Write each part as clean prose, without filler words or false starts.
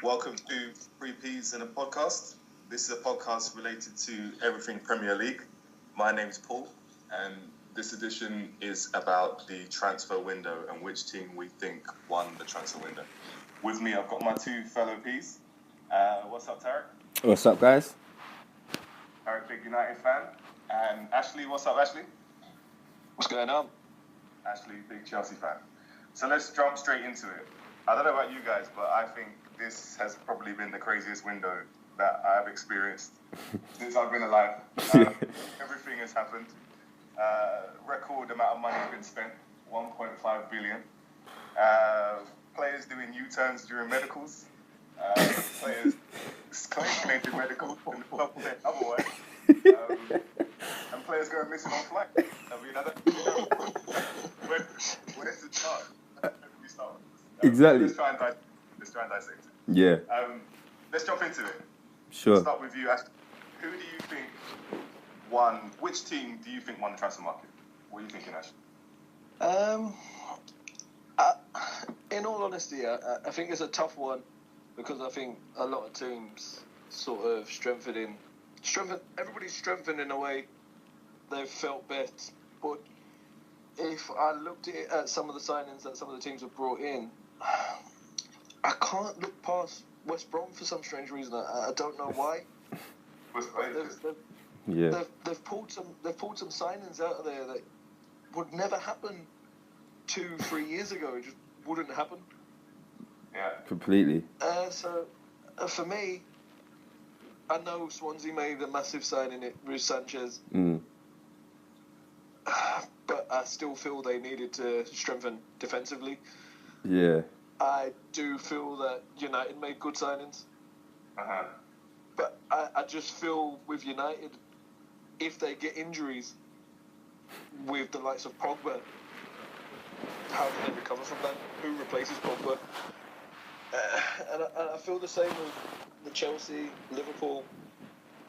Welcome to 3Ps in a podcast. This is a podcast related to everything Premier League. My name's Paul, and this edition is about the transfer window and which team we think won the transfer window. With me, I've got my two fellow Ps. What's up, Tariq? What's up, guys? Tariq, big United fan. And Ashley, what's up, Ashley? What's going on? Ashley, big Chelsea fan. So let's jump straight into it. I don't know about you guys, but I think this has probably been the craziest window that I've experienced since I've been alive. Everything has happened. Record amount of money has been spent, 1.5 billion. Players doing U-turns during medicals. Players claiming they did medicals and the club said otherwise. And players going missing on flight. I mean, where's the chart? Exactly. Let's try and dissect it. Yeah. Let's jump into it. Sure. Let's start with you, Ash. Who do you think won? Which team do you think won the transfer market? What are you thinking, Ash? In all honesty, I think it's a tough one because I think a lot of teams sort of everybody's strengthened in a way they've felt best. But if I looked at some of the signings that some of the teams have brought in, I can't look past West Brom for some strange reason. I don't know why. They've pulled some signings out of there that would never happen 2-3 years ago. It just wouldn't happen. Yeah, completely. So for me, I know Swansea made a massive signing at Ruiz Sanchez. But I still feel they needed to strengthen defensively. Yeah. I do feel that United made good signings. But I just feel with United, if they get injuries with the likes of Pogba, how can they recover from that? Who replaces Pogba? And I feel the same with the Chelsea, Liverpool,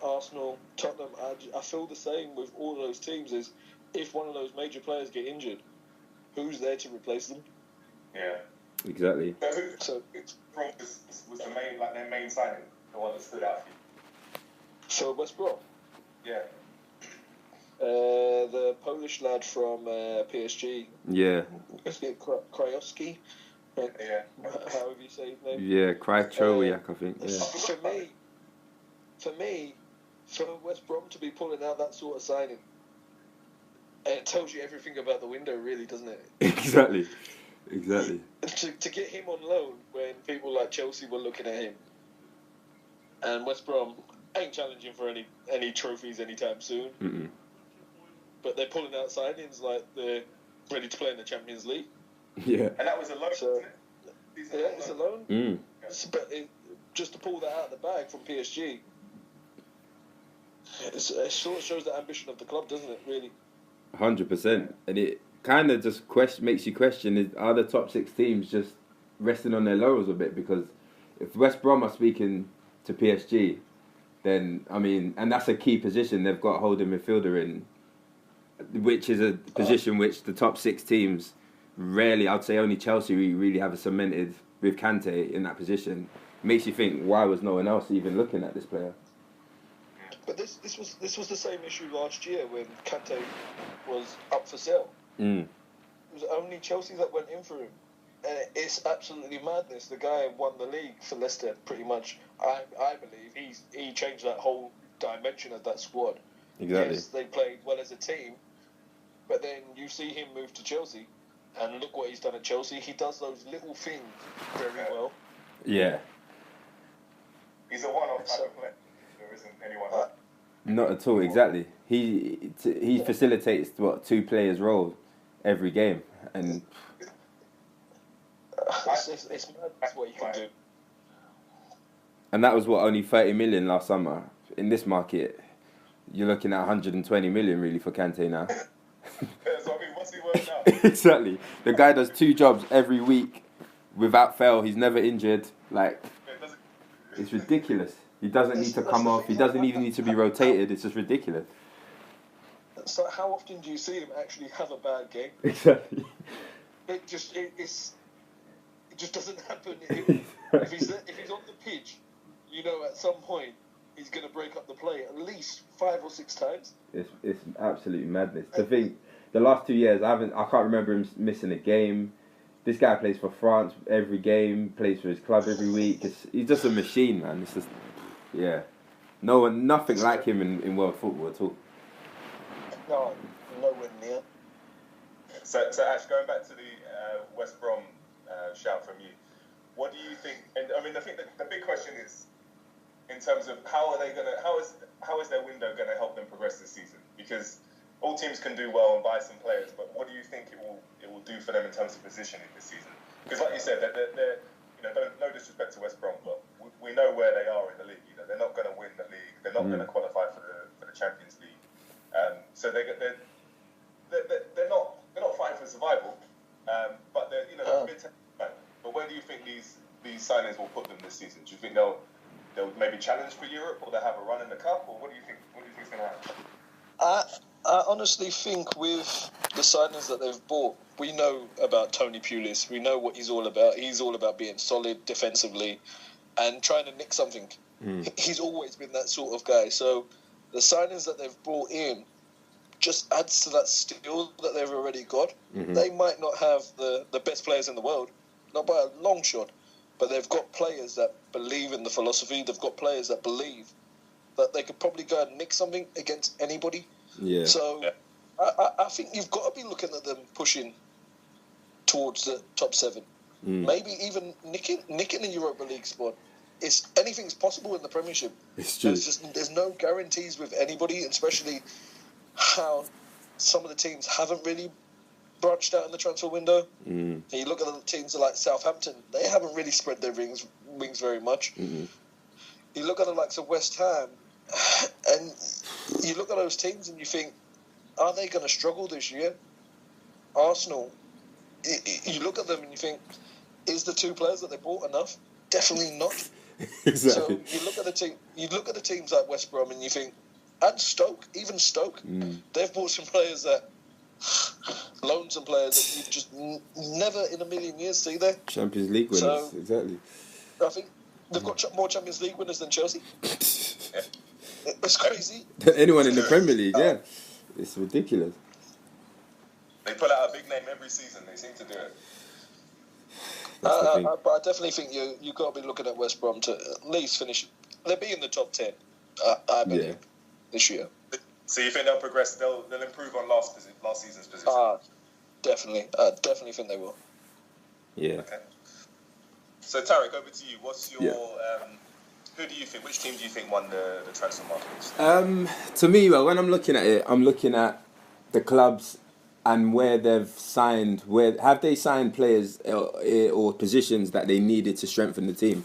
Arsenal, Tottenham. I feel the same with all of those teams is if one of those major players get injured, who's there to replace them? Yeah. Exactly. So was the main, like their main signing, the one that stood out for you? So West Brom? Yeah. The Polish lad from PSG. Yeah. Krajowski. Yeah. However you say his name. Yeah, Krychowiak, I think. Yeah. For me, for West Brom to be pulling out that sort of signing, it tells you everything about the window, really, doesn't it? Exactly. To get him on loan when people like Chelsea were looking at him, and West Brom ain't challenging for any trophies anytime soon. Mm-mm. But they're pulling out signings like they're ready to play in the Champions League. Yeah. And that was a loan, wasn't it? It's a loan. But just to pull that out of the bag from PSG, it sort of shows the ambition of the club, doesn't it, really? 100%. And it kind of just makes you question, are the top 6 teams just resting on their laurels a bit? Because if West Brom are speaking to PSG, then, I mean, and that's a key position, they've got a holding midfielder in, which is a position which the top 6 teams rarely, I'd say only Chelsea really have a cemented with Kante in that position. Makes you think, why was no one else even looking at this player? But this was the same issue last year when Kante was up for sale. It was only Chelsea that went in for him. And it's absolutely madness. The guy won the league for Leicester, pretty much. I believe he changed that whole dimension of that squad. Exactly. Yes, they played well as a team, but then you see him move to Chelsea, and look what he's done at Chelsea. He does those little things very well. Yeah. He's a one-off type of player. There isn't anyone else. Not at all, exactly. He facilitates 2 players' role every game, and it's mad. That's what he can do. And that was only 30 million last summer. In this market, you're looking at 120 million really for Kante now. So I mean, what's he worth now? Exactly. The guy does 2 jobs every week without fail. He's never injured. Like, it's ridiculous. He doesn't need to come off. He doesn't even need to be rotated. It's just ridiculous. So how often do you see him actually have a bad game? Exactly. It just doesn't happen. If he's on the pitch, at some point he's going to break up the play at least 5 or 6 times. It's absolute madness. To think the last 2 years, I can't remember him missing a game. This guy plays for France every game, plays for his club every week. He's just a machine, man. It's just, yeah. Nothing like him in world football at all. No, nowhere near. So Ash, going back to the West Brom shout from you, what do you think? And I mean, I think the big question is, in terms of how is their window going to help them progress this season? Because all teams can do well and buy some players, but what do you think it will do for them in terms of positioning this season? Because like you said, they're no disrespect to West Brom, but we know where they are in the league. They're not going to win the league. They're not going to qualify for the Champions League. So they're not fighting for survival. But they're mid-table. But where do you think these signings will put them this season? Do you think they'll maybe challenge for Europe, or they'll have a run in the cup, or what do you think? What do you think is going to happen? I honestly think with the signings that they've bought, we know about Tony Pulis. We know what he's all about. He's all about being solid defensively and trying to nick something. He's always been that sort of guy. So the signings that they've brought in just adds to that skill that they've already got. Mm-hmm. They might not have the best players in the world, not by a long shot, but they've got players that believe in the philosophy. They've got players that believe that they could probably go and nick something against anybody. Yeah. So I think you've got to be looking at them pushing towards the top 7. Maybe even nicking a Europa League spot. Anything's possible in the Premiership. It's true. There's no guarantees with anybody, especially how some of the teams haven't really branched out in the transfer window. You look at the teams like Southampton; they haven't really spread their wings very much. You look at the likes of West Ham, and you look at those teams and you think, are they going to struggle this year? Arsenal, you look at them and you think, is the 2 players that they bought enough? Definitely not. Exactly. So you look at the team. You look at the teams like West Brom and you think, and Stoke, they've bought some players that loans and players that you've just never in a million years see there. Champions League winners, so, exactly. I think they've got more Champions League winners than Chelsea. It's crazy. Anyone in the Premier League, yeah. It's ridiculous. They put out a big name every season. They seem to do it. But I definitely think you've got to be looking at West Brom to at least finish. They'll be in the top 10, I believe, this year. So you think they'll progress? They'll improve on last season's position? Definitely. I definitely think they will. Yeah. Okay. So Tariq, over to you. What's your who do you think? Which team do you think won the transfer market? To me, well, when I'm looking at it, I'm looking at the clubs and where they've signed. Where have they signed players or positions that they needed to strengthen the team?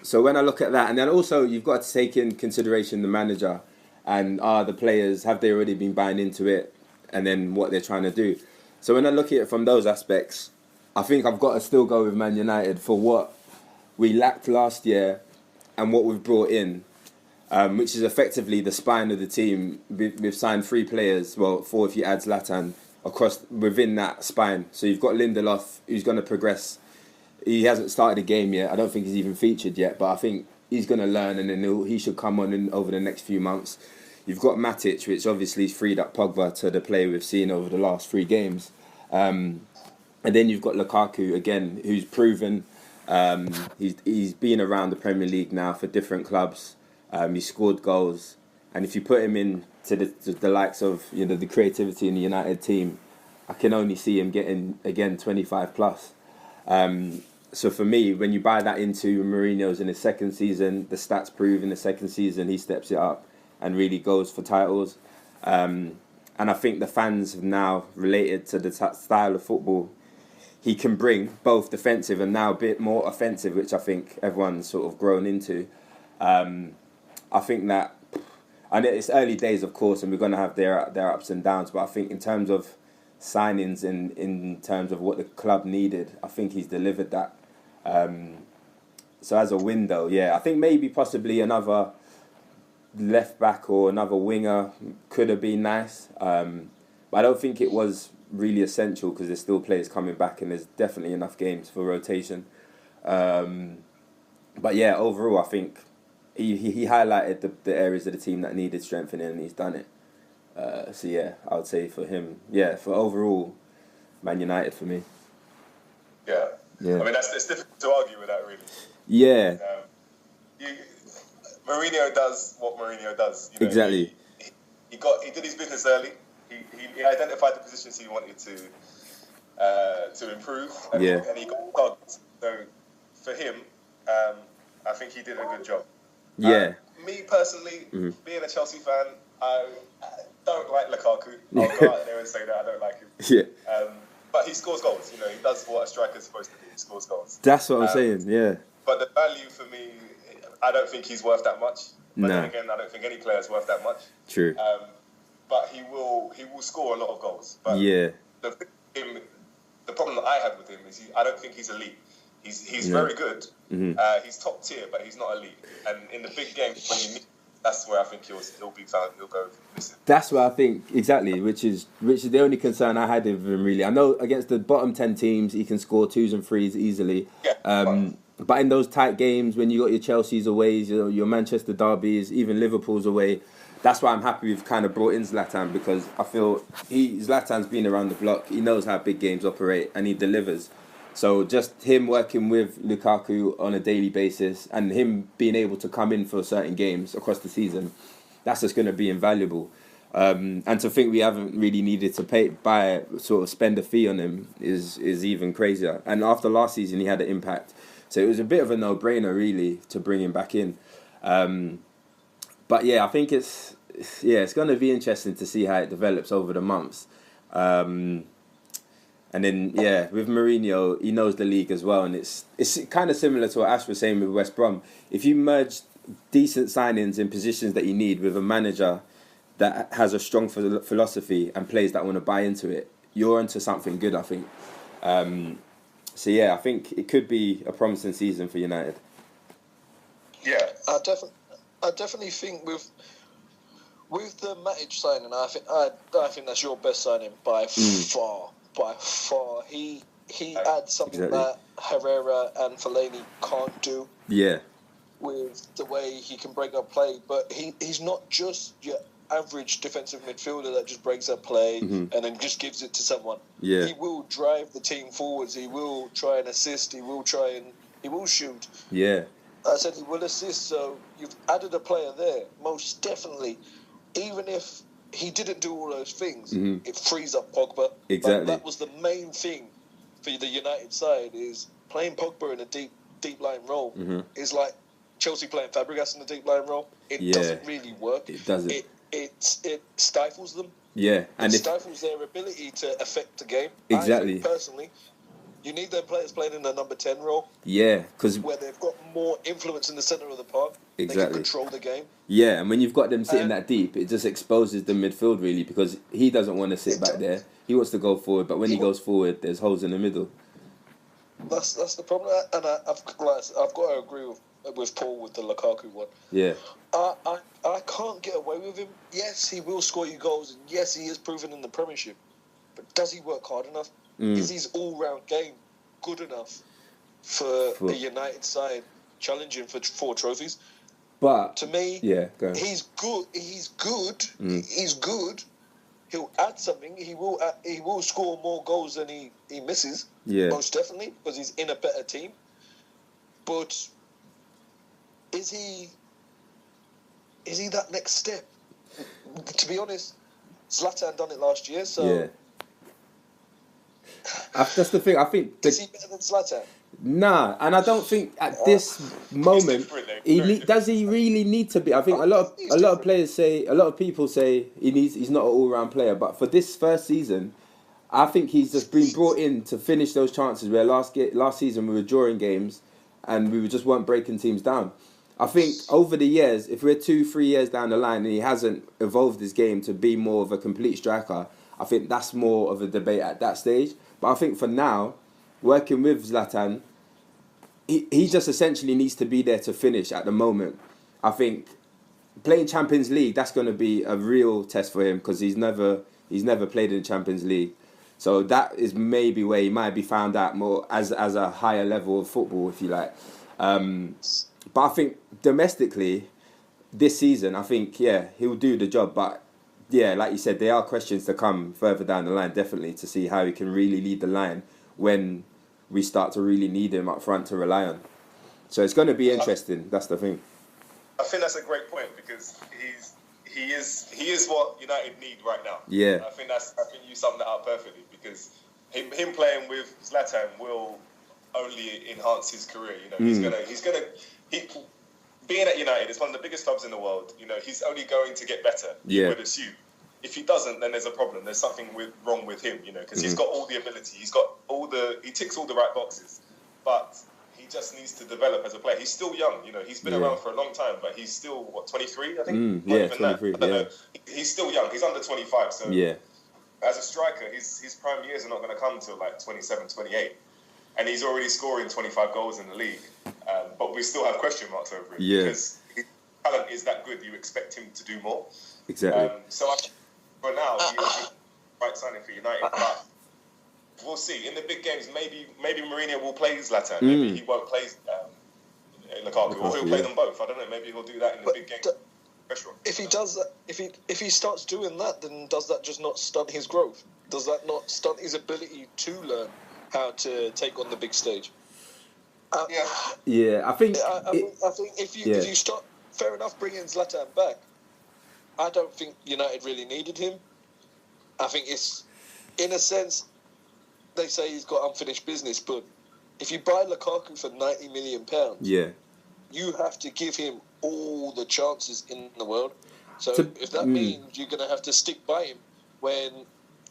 So when I look at that, and then also you've got to take in consideration the manager and the players, have they already been buying into it, and then what they're trying to do. So when I look at it from those aspects, I think I've got to still go with Man United for what we lacked last year and what we've brought in, which is effectively the spine of the team. We've signed 3 players, well, 4 if you add Zlatan, within that spine. So you've got Lindelof, who's going to progress. He hasn't started a game yet. I don't think he's even featured yet, but I think he's going to learn, and then he should come on over the next few months. You've got Matic, which obviously has freed up Pogba to the player we've seen over the last 3 games. And then you've got Lukaku, again, who's proven. He's been around the Premier League now for different clubs. He scored goals. And if you put him in to the likes of the creativity in the United team, I can only see him getting, again, 25 plus. So for me, when you buy that into Mourinho's in his second season, the stats prove in the second season he steps it up and really goes for titles. And I think the fans have now related to the style of football he can bring, both defensive and now a bit more offensive, which I think everyone's sort of grown into. I think that, and it's early days, of course, and we're going to have their ups and downs, but I think in terms of signings, in terms of what the club needed, I think he's delivered that. So as a window, I think maybe possibly another left back or another winger could have been nice, but I don't think it was really essential because there's still players coming back and there's definitely enough games for rotation. But yeah, overall, I think he highlighted the areas of the team that needed strengthening and he's done it. So yeah, I would say for him, for overall, Man United for me. Yeah. I mean, it's difficult to argue with that, really. Yeah. Mourinho does what Mourinho does. You know, exactly. He did his business early. He identified the positions he wanted to improve, and he got targets. So for him, I think he did a good job. Yeah. Me personally, being a Chelsea fan, I don't like Lukaku. I'll go out there and say that I don't like him. Yeah. But he scores goals. You know, he does what a striker's supposed to do. He scores goals. That's what I'm saying. Yeah. But the value for me, I don't think he's worth that much. But then again, I don't think any player's worth that much. True. But he will score a lot of goals. But the problem that I have with him is I don't think he's elite. He's very good. Mm-hmm. He's top tier, but he's not elite. And in the big games, when you need, that's where I think he'll be found. He'll go missing. That's what I think exactly, which is the only concern I had with him. Really, I know against the bottom 10 teams, he can score 2s and 3s easily. Yeah. But in those tight games, when you got your Chelsea's away, your Manchester derbies, even Liverpool's away, that's why I'm happy we've kind of brought in Zlatan, because I feel Zlatan's been around the block. He knows how big games operate and he delivers. So just him working with Lukaku on a daily basis and him being able to come in for certain games across the season, that's just going to be invaluable. And to think we haven't really needed to spend a fee on him is even crazier. And after last season, he had an impact. So it was a bit of a no-brainer, really, to bring him back in. But yeah, I think it's going to be interesting to see how it develops over the months. And then, with Mourinho, he knows the league as well. And it's kind of similar to what Ash was saying with West Brom. If you merge decent signings in positions that you need with a manager that has a strong philosophy and players that want to buy into it, you're onto something good, I think. I think it could be a promising season for United. Yeah, I definitely think with the Matic signing, I think that's your best signing by far. By far, he adds something that Herrera and Fellaini can't do. Yeah, with the way he can break up play, but he's not just your average defensive midfielder that just breaks up play and then just gives it to someone. Yeah, he will drive the team forwards. He will try and assist. He will shoot. Yeah, I said he will assist. So you've added a player there, most definitely. Even if he didn't do all those things, it frees up Pogba. Exactly. But that was the main thing for the United side, is playing Pogba in a deep line role is like Chelsea playing Fabregas in a deep line role. It doesn't really work. It doesn't. It stifles them. Yeah, and it stifles their ability to affect the game. Exactly. I think personally, you need their players playing in the number 10 role. Yeah, because where they've got more influence in the centre of the park. Exactly. They can control the game. Yeah, and when you've got them sitting that deep, it just exposes the midfield, really, because he doesn't want to sit back there. He wants to go forward, but when he goes forward, there's holes in the middle. That's the problem, and I've got to agree with Paul with the Lukaku one. Yeah. I can't get away with him. Yes, he will score you goals, and yes, he is proven in the Premiership. But does he work hard enough? Is his all-round game good enough for the United side challenging for 4 trophies? But to me, he's good. He's good. He's good. He'll add something. He will score more goals than he misses. Yeah, most definitely, because he's in a better team. But is he that next step? To be honest, Zlatan done it last year, so that's the thing. I think is he better than Zlatan? Nah, and I don't think at this moment does he really need to be. I think a lot of players say, a lot of people say he's not an all-round player, but for this first season, I think he's just been brought in to finish those chances where last season we were drawing games and we just weren't breaking teams down. I think over the years, if we're 2-3 years down the line and he hasn't evolved his game to be more of a complete striker, I think that's more of a debate at that stage. But I think for now, working with Zlatan, he just essentially needs to be there to finish at the moment. I think playing Champions League, that's going to be a real test for him because he's never played in the Champions League. So that is maybe where he might be found out more as a higher level of football, if you like. But I think domestically, this season, I think, he'll do the job. But, like you said, there are questions to come further down the line, definitely, to see how he can really lead the line when we start to really need him up front to rely on. So it's going to be interesting. That's the thing. I think that's a great point because he is what United need right now. Yeah. I think you summed that up perfectly because him playing with Zlatan will only enhance his career. He's gonna being at United, it's one of the biggest clubs in the world. He's only going to get better. You would assume. If he doesn't, then there's a problem. There's something wrong with him. Because he's got all the ability. He ticks all the right boxes, but he just needs to develop as a player. He's still young. He's been around for a long time, but he's still 23, I think. 23. Yeah. He's still young. He's under 25. So yeah. As a striker, his prime years are not going to come till like 27, 28. And he's already scoring 25 goals in the league. But we still have question marks over him. Yeah. Because his talent is that good, you expect him to do more. Exactly. So for now, he's the right signing for United. But we'll see. In the big games, maybe Mourinho will play Zlatan. Maybe he won't play Lukaku. Or he'll play them both. I don't know. Maybe he'll do that in the big games. If he does that, if he starts doing that, then does that just not stunt his growth? Does that not stunt his ability to learn how to take on the big stage? I think. I think if you start, fair enough, bringing Zlatan back. I don't think United really needed him. I think it's, in a sense, they say he's got unfinished business, but if you buy Lukaku for £90 million, you have to give him all the chances in the world. So if that means you're going to have to stick by him when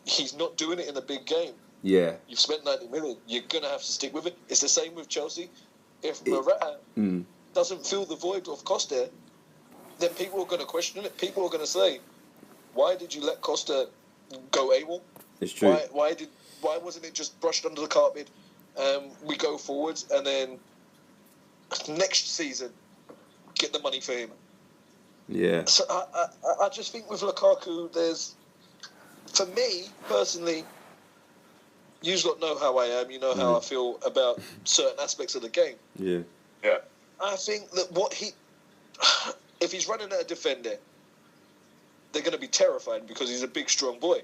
he's not doing it in a big game, you've spent 90 million, you're going to have to stick with it. It's the same with Chelsea. If Morata doesn't fill the void of Costa, then people are going to question it. People are going to say, why did you let Costa go AWOL? It's true. Why wasn't it just brushed under the carpet? We go forwards, and then next season, get the money for him. Yeah. So I just think with Lukaku, for me personally, you lot know how I am. You know how I feel about certain aspects of the game. Yeah. Yeah. I think that if he's running at a defender, they're going to be terrified because he's a big, strong boy.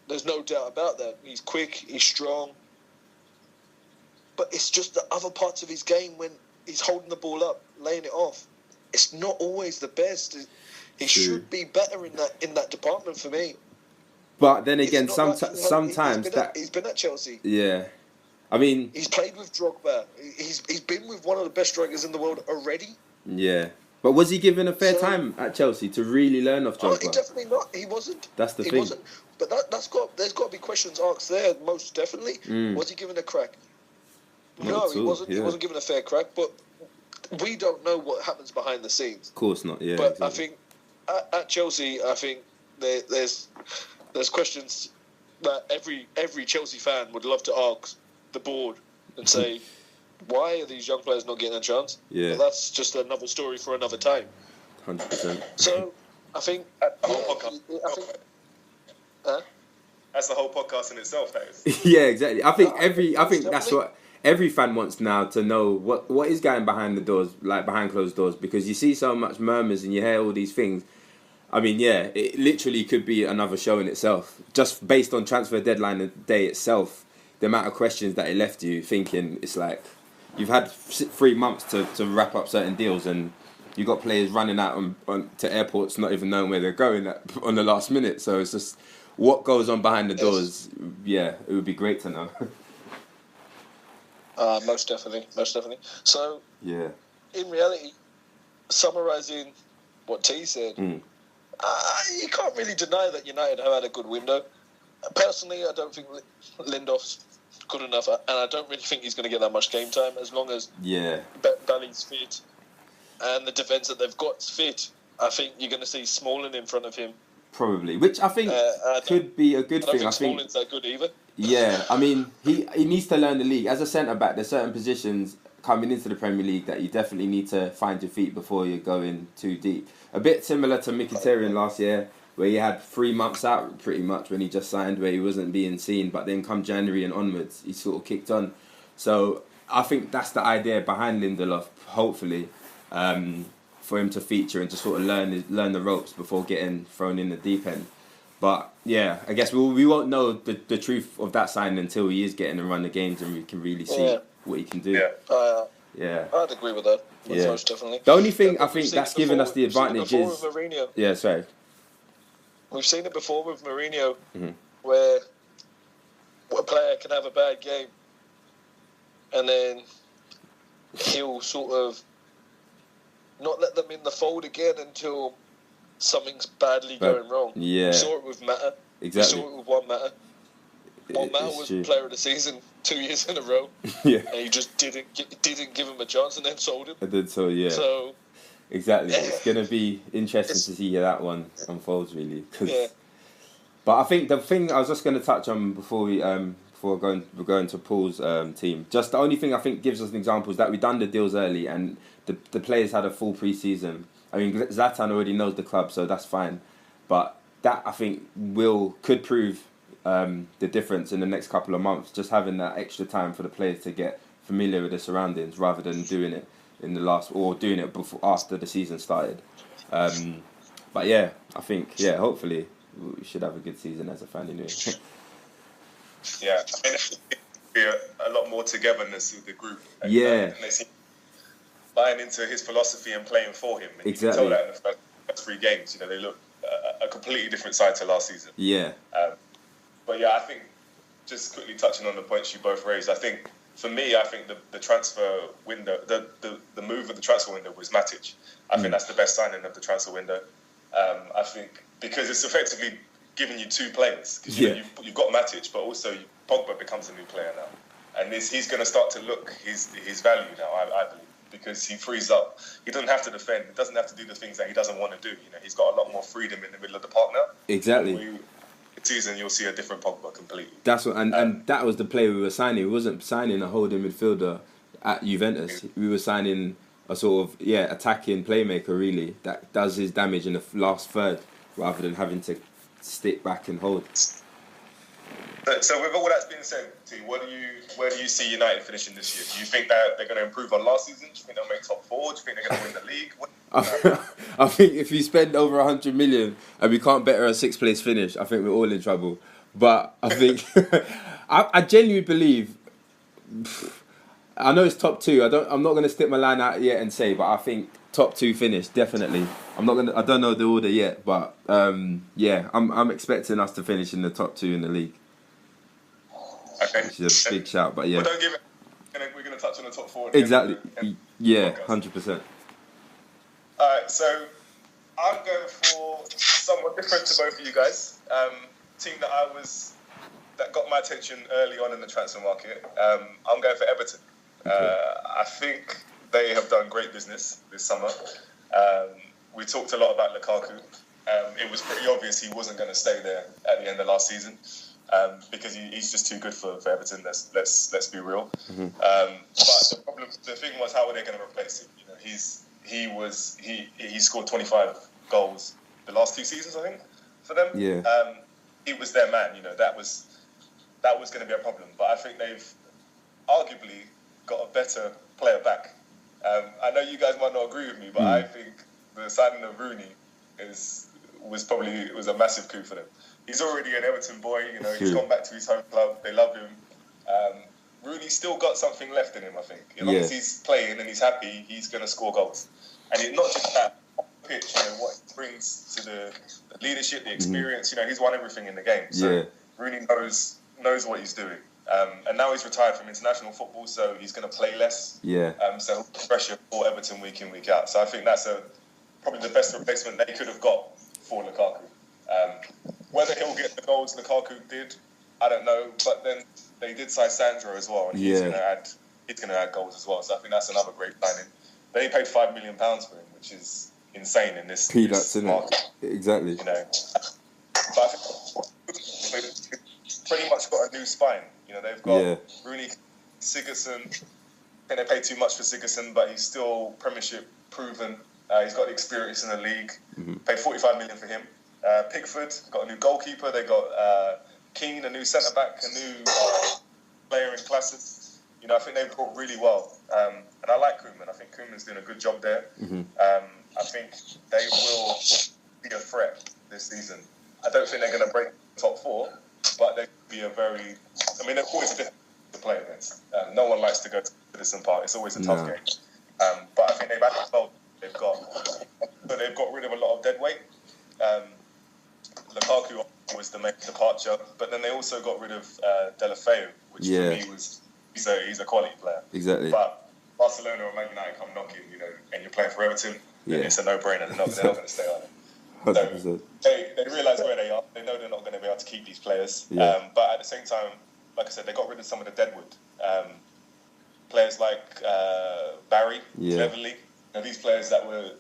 There's no doubt about that. He's quick, he's strong. But it's just the other parts of his game when he's holding the ball up, laying it off. It's not always the best. He should be better in that department for me. But then again, sometimes he's been at Chelsea. Yeah. I mean, he's played with Drogba. He's been with one of the best strikers in the world already. Yeah. But was he given a fair time at Chelsea to really learn off Drogba? Oh, definitely not. He wasn't. That's the thing. He wasn't. But there's got to be questions asked there, most definitely. Was he given a crack? No, he wasn't. Yeah. He wasn't given a fair crack. But we don't know what happens behind the scenes. Of course not. Yeah. But exactly. I think at Chelsea, I think there's questions that every Chelsea fan would love to ask the board and say, why are these young players not getting a chance? Yeah. But that's just another story for another time. 100%. So I think that's the whole podcast in itself. That is. Yeah, exactly. I think that's what every fan wants now, to know what is going behind the doors, like behind closed doors, because you see so much murmurs and you hear all these things. I mean, yeah, it literally could be another show in itself, just based on transfer deadline day itself. The amount of questions that it left you thinking, it's like you've had 3 months to wrap up certain deals, and you got players running out to airports not even knowing where they're going on the last minute. So it's just what goes on behind the doors. Yeah, it would be great to know. Most definitely. So yeah, in reality, summarising what T said, you can't really deny that United have had a good window. Personally, I don't think Lindelof's good enough, and I don't really think he's going to get that much game time as long as Bailly's fit and the defence that they've got's fit. I think you're going to see Smalling in front of him. Probably, which I think could be a good thing. I don't think Smalling's that good either. Yeah, I mean, he needs to learn the league. As a centre-back, there's certain positions coming into the Premier League that you definitely need to find your feet before you're going too deep. A bit similar to Mkhitaryan last year. where he had 3 months out pretty much when he just signed, where he wasn't being seen. But then come January and onwards, he sort of kicked on. So I think that's the idea behind Lindelof, hopefully, for him to feature and to sort of learn the ropes before getting thrown in the deep end. But yeah, I guess we won't know the truth of that signing until he is getting to run the games and we can really see what he can do. Yeah, I'd agree with that. Most definitely. The only thing I think that's given us the advantage is... Yeah, sorry. We've seen it before with Mourinho, where a player can have a bad game and then he'll sort of not let them in the fold again until something's badly going wrong. Yeah. We saw it with Mata. Exactly. We saw it with Juan Mata. Juan Mata was Player of the Season 2 years in a row. Yeah. And he just didn't give him a chance and then sold him. I did so, yeah. So... Exactly. It's going to be interesting to see how that one unfolds, really. But I think the thing I was just going to touch on before we're going to Paul's team. Just the only thing I think gives us an example is that we done the deals early and the players had a full pre-season. I mean, Zlatan already knows the club, so that's fine. But that, I think, could prove the difference in the next couple of months. Just having that extra time for the players to get familiar with the surroundings rather than doing it in the last, or doing it after the season started. But yeah, I think, hopefully we should have a good season as a fan anyway. Yeah, I mean, be a lot more togetherness with the group. And, and they seem buying into his philosophy and playing for him. And exactly. You can tell that in the first 3 games. They look a completely different side to last season. Yeah. But yeah, I think, just quickly touching on the points you both raised, I think, for me, I think the transfer window, the move of the transfer window was Matic. I think that's the best signing of the transfer window. I think because it's effectively giving you 2 players. Because you've got Matic, but also Pogba becomes a new player now. And he's going to start to look his value now, I believe. Because he frees up. He doesn't have to defend. He doesn't have to do the things that he doesn't want to do. He's got a lot more freedom in the middle of the park now. Exactly. Season you'll see a different Pogba completely. That's what, and that was the player we were signing. We wasn't signing a holding midfielder at Juventus. We were signing a sort of attacking playmaker really that does his damage in the last third rather than having to stick back and hold. So with all that's been said, T, where do you see United finishing this year? Do you think that they're going to improve on last season? Do you think they'll make top 4? Do you think they're going to win the league? I think if you spend over 100 million and we can't better a 6th place finish, I think we're all in trouble. But I think I genuinely believe. I know it's top 2. I'm not going to stick my line out yet and say, but I think top 2 finish definitely. I don't know the order yet, but I'm expecting us to finish in the top 2 in the league. Okay. Which is a big shout, but yeah. But don't give it. We're going to touch on the top 4. Exactly. 100%. Alright, so I'm going for somewhat different to both of you guys. Team that got my attention early on in the transfer market. I'm going for Everton. Okay. I think they have done great business this summer. We talked a lot about Lukaku. It was pretty obvious he wasn't going to stay there at the end of last season. Because he's just too good for Everton. Let's be real. Mm-hmm. But the thing was, how were they going to replace him? He scored 25 goals the last 2 seasons, I think, for them. Yeah. He was their man. That was going to be a problem. But I think they've arguably got a better player back. I know you guys might not agree with me, but I think the signing of Rooney was a massive coup for them. He's already an Everton boy, he's gone back to his home club. They love him. Rooney's still got something left in him, I think. As long as he's playing and he's happy, he's going to score goals. And it's not just that pitch, what he brings to the leadership, the experience. He's won everything in the game. So Rooney knows what he's doing. And now he's retired from international football, so he's going to play less. So pressure for Everton week in, week out. So I think that's probably the best replacement they could have got for Lukaku. Whether he'll get the goals Lukaku did, I don't know. But then they did sign Sandro as well, and he's going to add goals as well. So I think that's another great signing. They paid £5 million for him, which is insane in this market. Exactly. But I think they've pretty much got a new spine. They've got Rooney, Sigurdsson. I think they paid too much for Sigurdsson, but he's still Premiership proven. He's got the experience in the league. Paid 45 million for him. Pickford, got a new goalkeeper. They got Keane, a new centre back, a new player in classes. You know, I think they've brought really well. And I like Koeman. I think Koeman's doing a good job there. Mm-hmm. I think they will be a threat this season. I don't think they're going to break the top 4, but they could be a very... I mean, they're always difficult to play against. No one likes to go to Goodison Park. It's always a tough game. But I think they've added well. They've got rid of a lot of dead weight. Lukaku was the main departure, but then they also got rid of Deulofeu, which for me was he's a quality player. Exactly. But Barcelona or Man United come knocking, you know, and you're playing for Everton, then it's a no-brainer. They're not going to stay on it. So they realise where they are. They know they're not going to be able to keep these players. Yeah. But at the same time, like I said, they got rid of some of the deadwood. Players like Barry, Cleverley, these players that were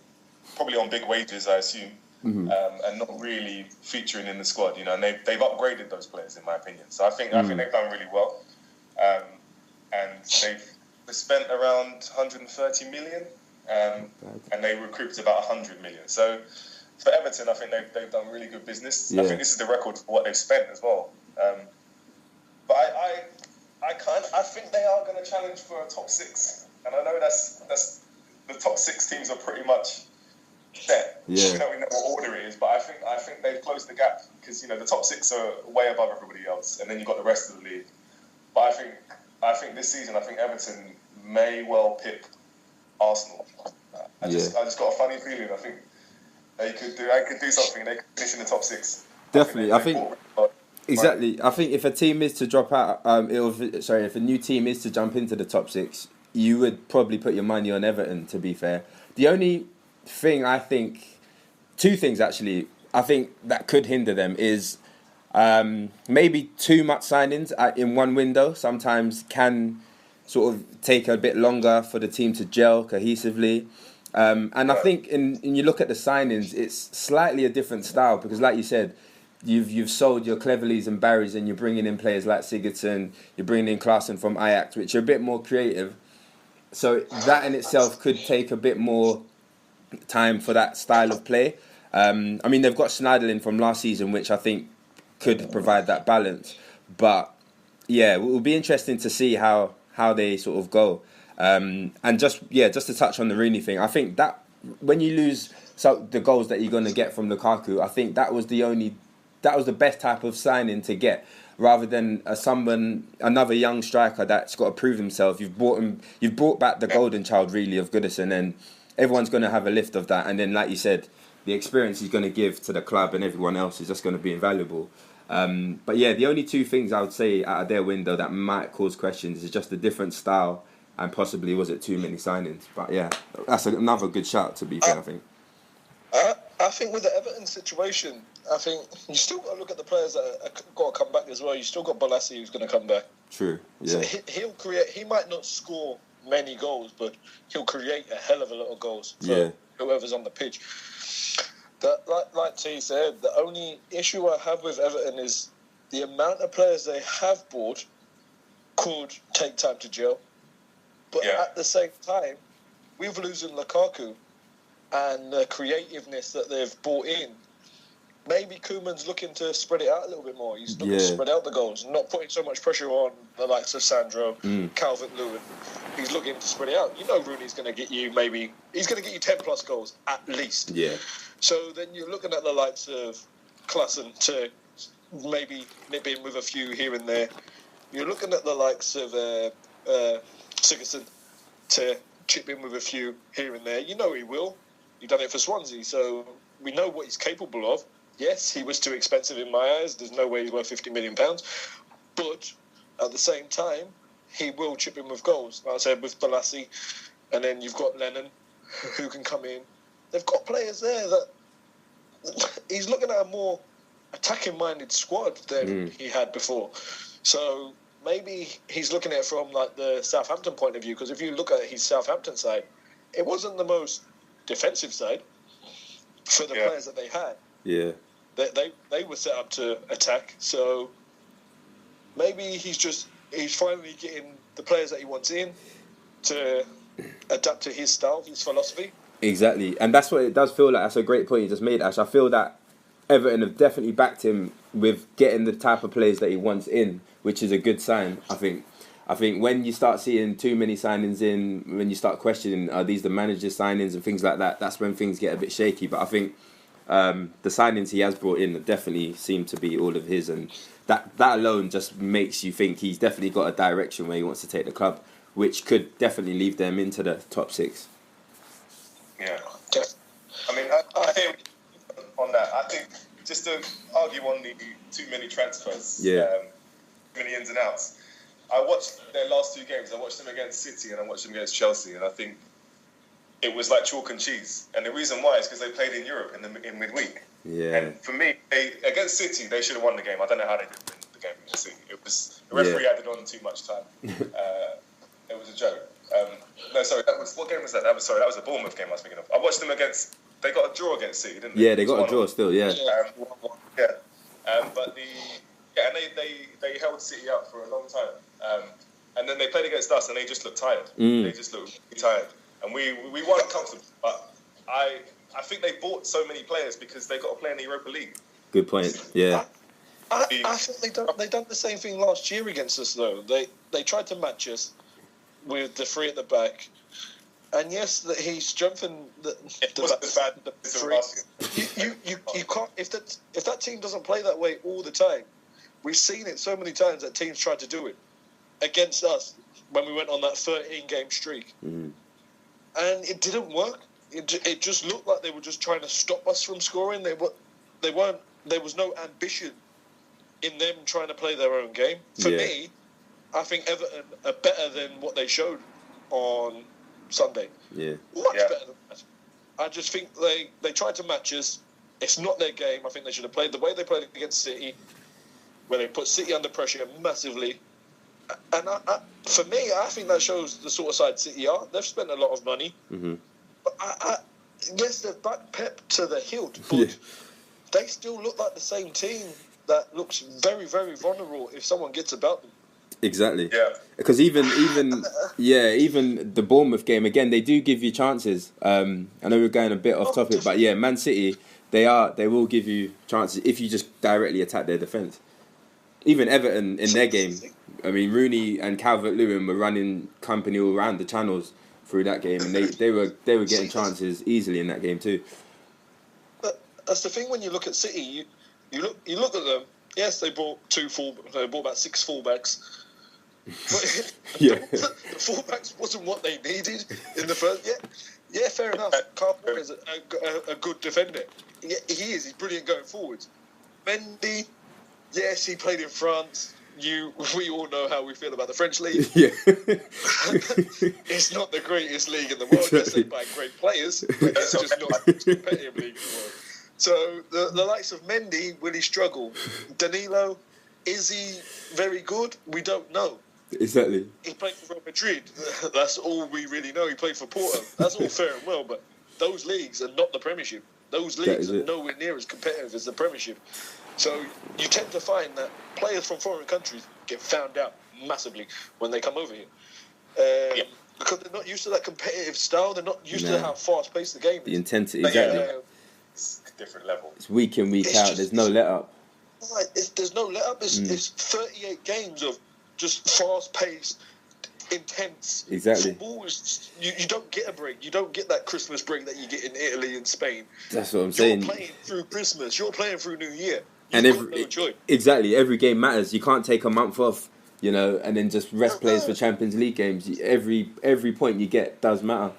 probably on big wages, I assume, and not really featuring in the squad. You know, and they've upgraded those players, in my opinion. So I think they've done really well, and they've spent around 130 million, and they recouped about 100 million. So for Everton, I think they've done really good business. I think this is the record for what they've spent as well. But I think they are going to challenge for a top 6, and I know that's the top 6 teams are pretty much set. Yeah. We know what order it is, but I think they've closed the gap because, you know, the top 6 are way above everybody else, and then you've got the rest of the league. But I think this season, I think Everton may well pick Arsenal. I just got a funny feeling. I think they could do something. They could finish in the top 6. Definitely, I think. Exactly. I think if a team is to drop out, if a new team is to jump into the top 6, you would probably put your money on Everton, to be fair. The only thing two things actually, I think that could hinder them is maybe too much signings in one window. Sometimes can sort of take a bit longer for the team to gel cohesively. And I think in you look at the signings, it's slightly a different style because, like you said, You've sold your Cleverleys and Barrys and you're bringing in players like Sigurdsson, you're bringing in Klaassen from Ajax, which are a bit more creative. So that in itself could take a bit more time for that style of play. I mean, they've got Schneiderlin from last season, which I think could provide that balance. But yeah, it will be interesting to see how they sort of go. And just to touch on the Rooney thing, I think that when you lose the goals that you're going to get from Lukaku, I think that was the best type of signing to get, rather than another young striker that's got to prove himself. You've brought back the golden child really of Goodison, and everyone's going to have a lift of that. And then, like you said, the experience he's going to give to the club and everyone else is just going to be invaluable. But yeah, the only two things I would say out of their window that might cause questions is just a different style and possibly was it too many signings. But yeah, that's another good shout, to be fair, I think. I think with the Everton situation, I think you still got to look at the players that have got to come back as well. You still got Bolasie who's going to come back. True, yeah. So he'll create. He might not score many goals, but he'll create a hell of a lot of goals for whoever's on the pitch. Like T said, the only issue I have with Everton is the amount of players they have bought could take time to gel. But at the same time, with losing Lukaku and the creativeness that they've brought in, maybe Koeman's looking to spread it out a little bit more. He's looking to spread out the goals, not putting so much pressure on the likes of Sandro, Calvert-Lewin. He's looking to spread it out. You know Rooney's going to get you he's going to get you 10 plus goals at least. Yeah. So then you're looking at the likes of Klaassen to maybe nip in with a few here and there. You're looking at the likes of Sigurdsson to chip in with a few here and there. You know he will. He's done it for Swansea, so we know what he's capable of. Yes, he was too expensive in my eyes. There's no way he's worth £50 million. But at the same time, he will chip in with goals. Like I said, with Bolasie, and then you've got Lennon, who can come in. They've got players there that he's looking at a more attacking-minded squad than he had before. So maybe he's looking at it from like the Southampton point of view, because if you look at his Southampton side, it wasn't the most defensive side for the players that they had. Yeah. They were set up to attack, so maybe he's finally getting the players that he wants in to adapt to his style, his philosophy. Exactly, and that's what it does feel like. That's a great point you just made, Ash. I feel that Everton have definitely backed him with getting the type of players that he wants in, which is a good sign, I think. I think when you start seeing too many signings in, when you start questioning, are these the manager's signings and things like that, that's when things get a bit shaky. But I think the signings he has brought in definitely seem to be all of his, and that alone just makes you think he's definitely got a direction where he wants to take the club, which could definitely leave them into the top 6. Yeah. I mean, I think on that, I think just to argue on the too many transfers, too many ins and outs. I watched their last 2 games. I watched them against City and I watched them against Chelsea, and I think it was like chalk and cheese. And the reason why is because they played in Europe in midweek. Yeah. And for me, against City, they should have won the game. I don't know how they did win the game against City. It was the referee added on too much time. It was a joke. No, sorry. What game was that? That was the Bournemouth game I was thinking of. I watched them against. They got a draw against City, didn't they? Yeah, they got a draw still. Yeah. But and they held City out for a long time. And then they played against us, and they just looked tired. They just looked really tired, and we won comfortably. But I think they bought so many players because they got to play in the Europa League. Good point. Yeah. I think they done the same thing last year against us though. They tried to match us with the 3 at the back, and yes, that he strengthened the three. You can't if that team doesn't play that way all the time. We've seen it so many times that teams tried to do it against us when we went on that 13-game streak, and it didn't work. It just looked like they were just trying to stop us from scoring. They weren't. There was no ambition in them trying to play their own game. For me, I think Everton are better than what they showed on Sunday. Yeah, much better than that. I just think they tried to match us. It's not their game. I think they should have played the way they played against City, where they put City under pressure massively. And for me, I think that shows the sort of side City are. They've spent a lot of money. But yes, they've backed Pep to the hilt, but they still look like the same team that looks very, very vulnerable if someone gets about them. Exactly. Yeah. Because even the Bournemouth game, again, they do give you chances. I know we're going a bit off topic, but yeah, Man City, they will give you chances if you just directly attack their defence. Even Everton in their game, I mean, Rooney and Calvert-Lewin were running company all around the channels through that game, and they were getting chances easily in that game too. But that's the thing when you look at City, you look at them. Yes, they bought about 6 fullbacks. But the fullbacks wasn't what they needed in the first. Yeah, fair enough. Carpenter is a good defender. Yeah, he is. He's brilliant going forwards. Mendy, yes, he played in France. We all know how we feel about the French league. Yeah. It's not the greatest league in the world. It's led by great players. But it's just not the most competitive league in the world. So the likes of Mendy, will he struggle? Danilo, is he very good? We don't know. Exactly. He played for Real Madrid. That's all we really know. He played for Porto. That's all fair and well, but those leagues are not the Premiership. Those leagues are nowhere near as competitive as the Premiership. So you tend to find that players from foreign countries get found out massively when they come over here. Because they're not used to that competitive style. They're not used to how fast-paced the game is. The intensity, exactly. It's a different level. It's week in, week out. There's no let-up. Right, there's no let-up. It's 38 games of just fast-paced, intense football. You don't get a break. You don't get that Christmas break that you get in Italy and Spain. That's what I'm saying. You're playing through Christmas. You're playing through New Year. Exactly. Every game matters. You can't take a month off, and then just rest players for Champions League games. Every point you get does matter.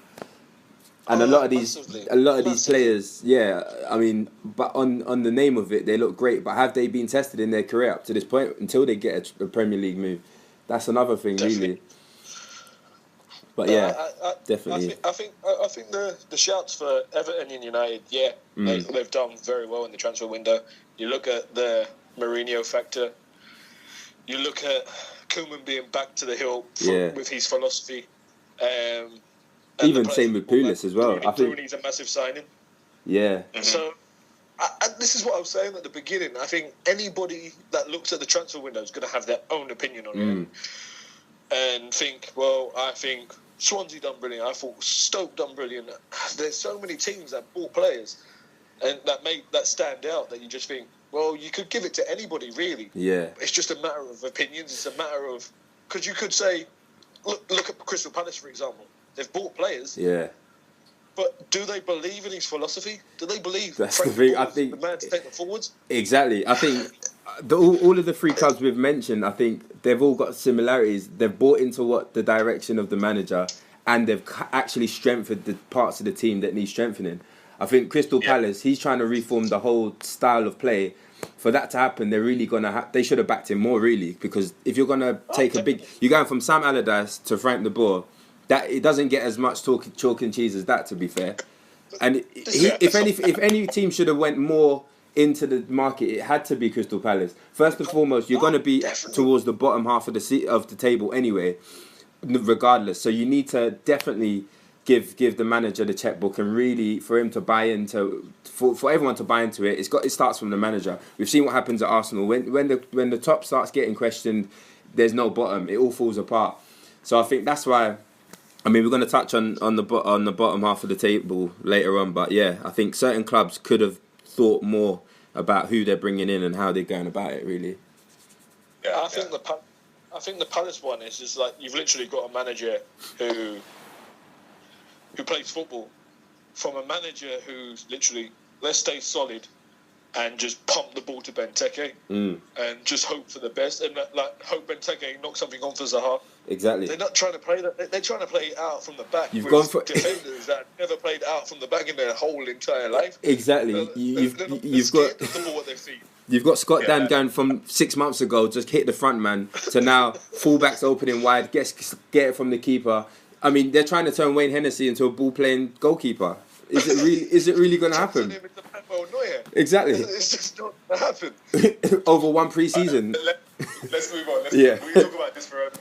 And a lot of these players, I mean, but on the name of it, they look great. But have they been tested in their career up to this point until they get a Premier League move? That's another thing, really. But definitely. I think the shouts for Everton and United, they've done very well in the transfer window. You look at the Mourinho factor. You look at Koeman being back to the hill with his philosophy. Even same with Pulis as well. I think Rooney's a massive signing. Yeah. Mm-hmm. So, this is what I was saying at the beginning. I think anybody that looks at the transfer window is going to have their own opinion on it and think, well, I think Swansea done brilliant. I thought Stoke done brilliant. There's so many teams that bought players, and that stand out. That you just think, well, you could give it to anybody, really. Yeah. It's just a matter of opinions. It's a matter of because you could say, look at Crystal Palace for example. They've bought players. Yeah. But do they believe in his philosophy? Do they believe That's Frank the thing. de Boer I think is the man to take them forwards? Exactly. I think all of the three clubs we've mentioned, I think they've all got similarities. They've bought into what the direction of the manager, and they've actually strengthened the parts of the team that need strengthening. I think Crystal Palace, he's trying to reform the whole style of play. For that to happen, they're really gonna. They should have backed him more, really, because if you're gonna take you're going from Sam Allardyce to Frank de Boer. That it doesn't get as much chalk and cheese as that, to be fair. And if any team should have went more into the market, it had to be Crystal Palace. First and foremost, you're going to be towards the bottom half of the table anyway, regardless. So you need to definitely give the manager the checkbook, and really for him to buy into, for everyone to buy into it. It starts from the manager. We've seen what happens at Arsenal when the top starts getting questioned. There's no bottom. It all falls apart. So I think that's why. I mean, we're going to touch on the bottom half of the table later on, but yeah, I think certain clubs could have thought more about who they're bringing in and how they're going about it. Really. Yeah, I think the Palace one is just like you've literally got a manager who plays football, from a manager who's literally let's stay solid and just pump the ball to Benteke and just hope for the best, and hope Benteke knocks something on for Zaha. Exactly. They're not trying to play that. They're trying to play out from the back. You've gone for defenders that never played out from the back in their whole entire life. Exactly. You've got the ball at their feet. You've got Scott Dan going from 6 months ago, just hit the front man, to now fullbacks opening wide, get it from the keeper. I mean, they're trying to turn Wayne Hennessy into a ball-playing goalkeeper. Is it really going to happen? Exactly. It's just not going to happen. Over one pre-season. Let's move on. Yeah. We can talk about this forever.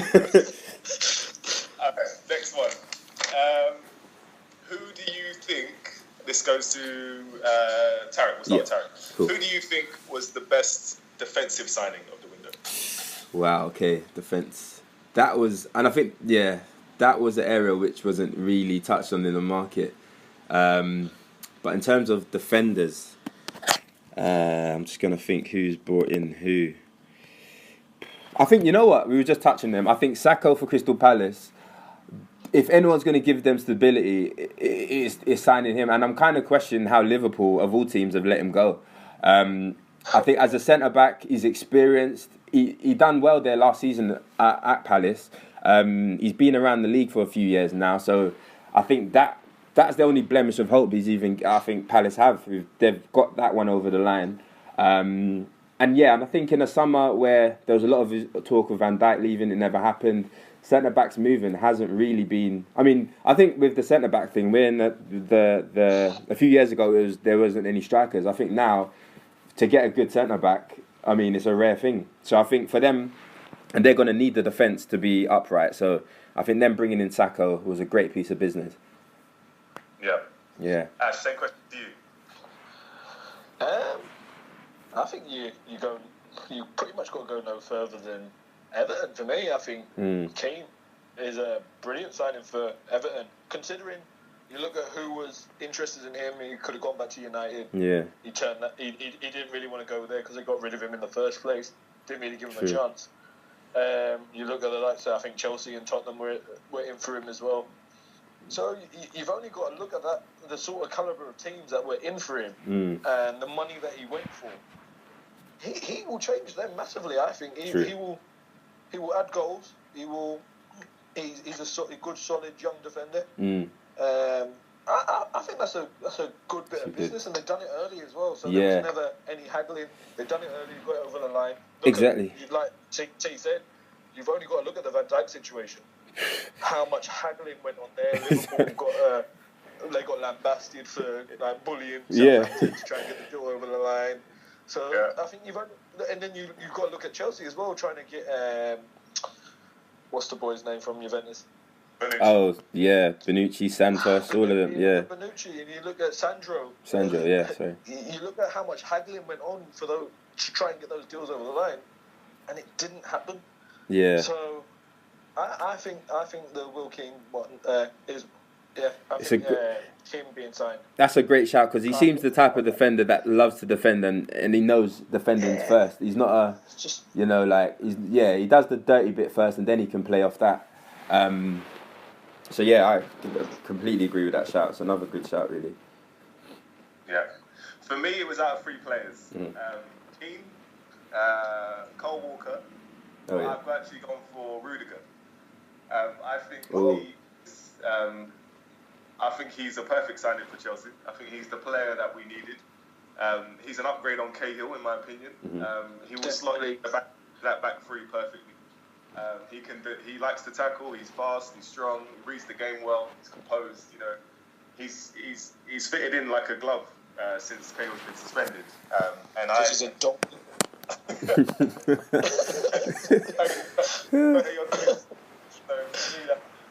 Okay, next one. Who do you think... This goes to Tariq. We'll start with Tariq. Cool. Who do you think was the best defensive signing of the window? Wow, okay. Defence. That was... And I think, that was an area which wasn't really touched on in the market. But in terms of defenders, I'm just going to think who's brought in who. I think, you know what? We were just touching them. I think Sakho for Crystal Palace, if anyone's going to give them stability, it's signing him. And I'm kind of questioning how Liverpool, of all teams, have let him go. I think as a centre-back, he's experienced. He done well there last season at Palace. He's been around the league for a few years now. So I think that's the only blemish of hope I think Palace have. They've got that one over the line. And I think in the summer where there was a lot of talk of Van Dijk leaving, it never happened. Centre-backs moving hasn't really been... I mean, I think with the centre-back thing, we're in a few years ago, there wasn't any strikers. I think now, to get a good centre-back, I mean, it's a rare thing. So I think for them, and they're going to need the defence to be upright. So I think them bringing in Sakho was a great piece of business. Yeah. Ash, same question to you. I think you pretty much got to go no further than Everton. For me, I think Keane is a brilliant signing for Everton. Considering you look at who was interested in him, he could have gone back to United. Yeah. He turned that. He didn't really want to go there because they got rid of him in the first place. Didn't really give him a chance. You look at the likes of, I think Chelsea and Tottenham were in for him as well. So you've only got to look at the sort of calibre of teams that were in for him and the money that he went for. He will change them massively. I think he will add goals. He's a good solid young defender. I think that's a good bit of business, and they've done it early as well. So there was never any haggling. They've done it early. Got it over the line. Exactly. Like T said, you've only got to look at the Van Dijk situation. How much haggling went on there? Liverpool they got lambasted for like bullying Southampton to try and get the deal over the line. So I think you've got to look at Chelsea as well, trying to get what's the boy's name from Juventus? Bonucci. Oh yeah, Bonucci, Santos, all of them. Yeah. Bonucci, and you look at Sandro. Sorry. You look at how much haggling went on for those to try and get those deals over the line, and it didn't happen. Yeah. So I think the Will King one is him being signed. That's a great shout because he seems the type of defender that loves to defend and he knows defending first. He's not a, Just he does the dirty bit first and then he can play off that. So yeah, I completely agree with that shout. It's another good shout, really. Yeah. For me, it was out of 3 players. Keane, Cole Walker. I've actually gone for Rudiger. I think he's a perfect signing for Chelsea. I think he's the player that we needed. He's an upgrade on Cahill, in my opinion. He will slot that back three perfectly. He likes to tackle. He's fast. He's strong. He reads the game well. He's composed. You know, he's fitted in like a glove since Cahill's been suspended. He's a dog.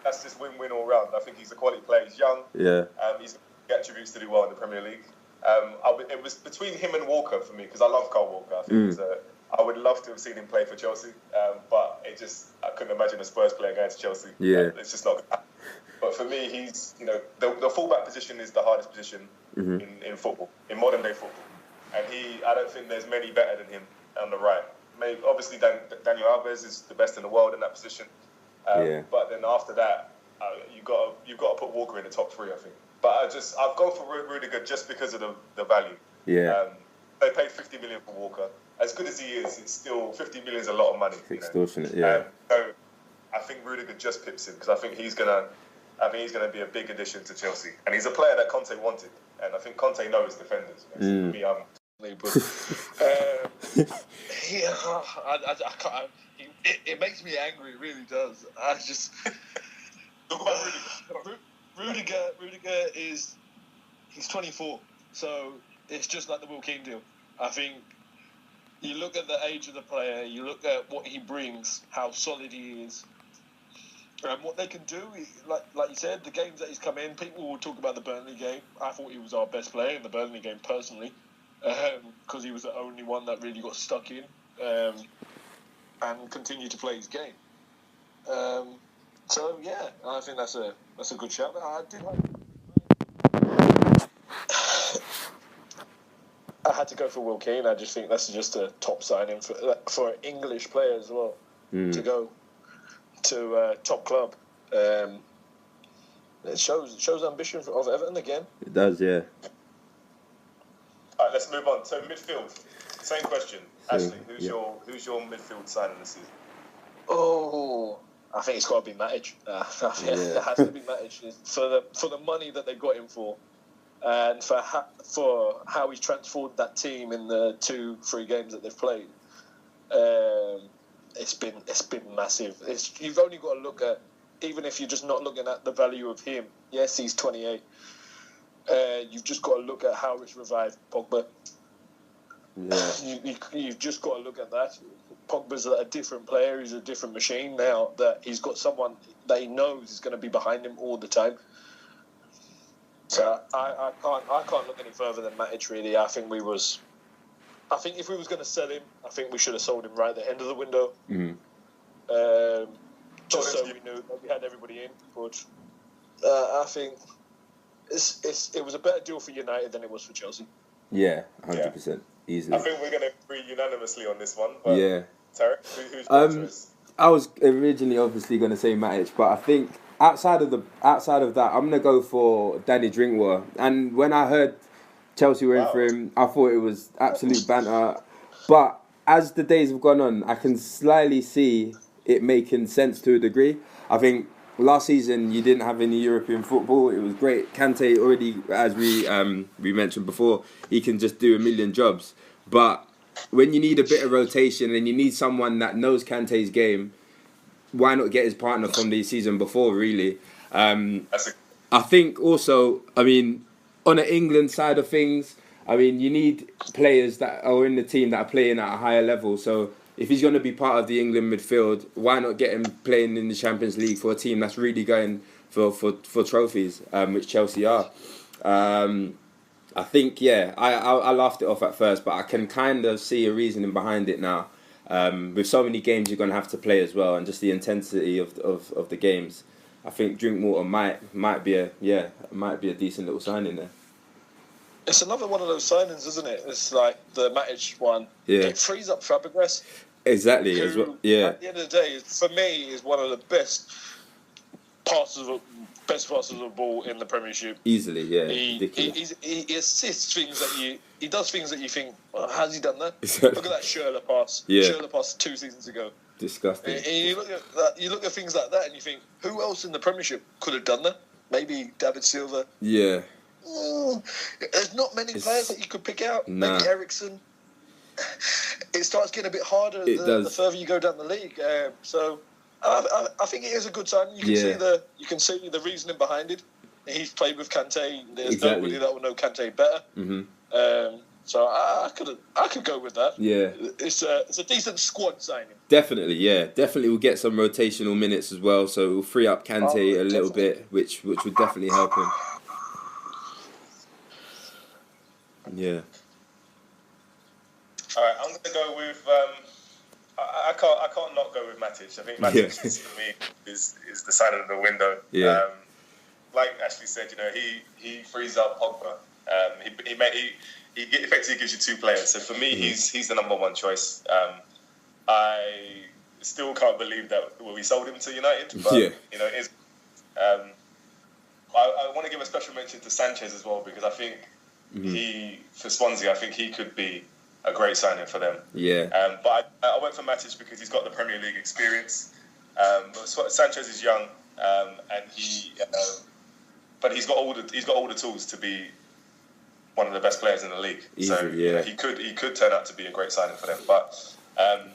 That's just win-win all round. I think he's a quality player. He's young. Yeah. He's got attributes to do well in the Premier League. It was between him and Walker for me because I love Kyle Walker. I think I would love to have seen him play for Chelsea, but I couldn't imagine a Spurs player going to Chelsea. Yeah. It's just not going to happen. But for me, he's the fullback position is the hardest position in football, in modern day football, and I don't think there's many better than him on the right. Maybe obviously Daniel Alves is the best in the world in that position. But then after that, you've got to put Walker in the top 3, I think. But I've gone for Rudiger just because of the value. Yeah. They paid 50 million for Walker. As good as he is, it's still 50 million is a lot of money. It's extortionate. Yeah. So I think Rudiger just pips him because I think he's gonna be a big addition to Chelsea, and he's a player that Conte wanted, and I think Conte knows defenders. Me, it makes me angry. It really does. I just talk about Rudiger. Rudiger he's 24, so it's just like the Will Keane deal. I think you look at the age of the player, you look at what he brings, how solid he is, and what they can do. Like you said, the games that he's come in, people will talk about the Burnley game. I thought he was our best player in the Burnley game personally, because he was the only one that really got stuck in and continued to play his game. So yeah, I think that's a good shout. I had to go for Will Keane. I just think that's just a top signing for an English player as well to go to a top club. It shows ambition of Everton again. It does, yeah. All right, let's move on. So midfield, same question. Ashley, who's your midfield signing this season? Oh, I think it's got to be Matic. It has to be Matic for the money that they got him for, and for how he's transformed that team in the 2-3 games that they've played. It's been massive. You've only got to look at, even if you're just not looking at the value of him. Yes, he's 28. You've just got to look at how it's revived Pogba. Yeah. You've just got to look at that. Pogba's a different player. He's a different machine now that he's got someone that he knows is going to be behind him all the time. So I can't look any further than Matic, really. I think if we was going to sell him, I think we should have sold him right at the end of the window. Just so we knew that we had everybody in. But I think it was a better deal for United than it was for Chelsea. Yeah, 100%. Easily. I think we're going to agree unanimously on this one. But yeah. Tariq, who's your choice? I was originally obviously going to say Matic, but I think outside of that, I'm going to go for Danny Drinkwater. And when I heard Chelsea were in for him, I thought it was absolute banter. But as the days have gone on, I can slightly see it making sense to a degree. I think last season you didn't have any European football. It was great. Kante already, as we mentioned before, he can just do a million jobs. But when you need a bit of rotation and you need someone that knows Kante's game, why not get his partner from the season before, really? I think also, on the England side of things, you need players that are in the team that are playing at a higher level. So if he's going to be part of the England midfield, why not get him playing in the Champions League for a team that's really going for trophies, which Chelsea are? I think, I laughed it off at first, but I can kind of see a reasoning behind it now. With so many games you're going to have to play as well, and just the intensity of the games. I think Drinkwater might be a decent little signing there. It's another one of those signings, isn't it? It's like the Matic one. Yeah. It frees up Fabregas. Exactly. As well. Yeah. At the end of the day, for me, is one of the best passes of the ball in the Premiership. Easily, yeah. He assists things that he does things that you think, well, how's he done that? Exactly. Look at that Schürrle pass. Yeah. Schürrle pass 2 seasons ago. Disgusting. And you look at things like that and you think, who else in the Premiership could have done that? Maybe David Silva. Yeah. There's not many players that you could pick out. Nah. Maybe Ericsson. It starts getting a bit harder the further you go down the league. So I think it is a good sign. You can see the reasoning behind it. He's played with Kante. There's nobody that will know Kante better. Mm-hmm. So I could go with that. Yeah, it's a decent squad signing. Definitely, yeah, definitely. We'll get some rotational minutes as well, so we'll free up Kante a little bit, which would definitely help him. Yeah. All right, I'm going to go with. I can't not go with Matic. I think Matic is, for me is the signing of the window. Yeah. Like Ashley said, he frees up Pogba. He effectively gives you 2 players. So for me, he's the number 1 choice. I still can't believe that we sold him to United, but it is. I want to give a special mention to Sanchez as well, because I think for Swansea, I think he could be a great signing for them. Yeah. But I went for Matic because he's got the Premier League experience. But Sanchez is young, and but he's got all the tools to be one of the best players in the league. He could turn out to be a great signing for them. But I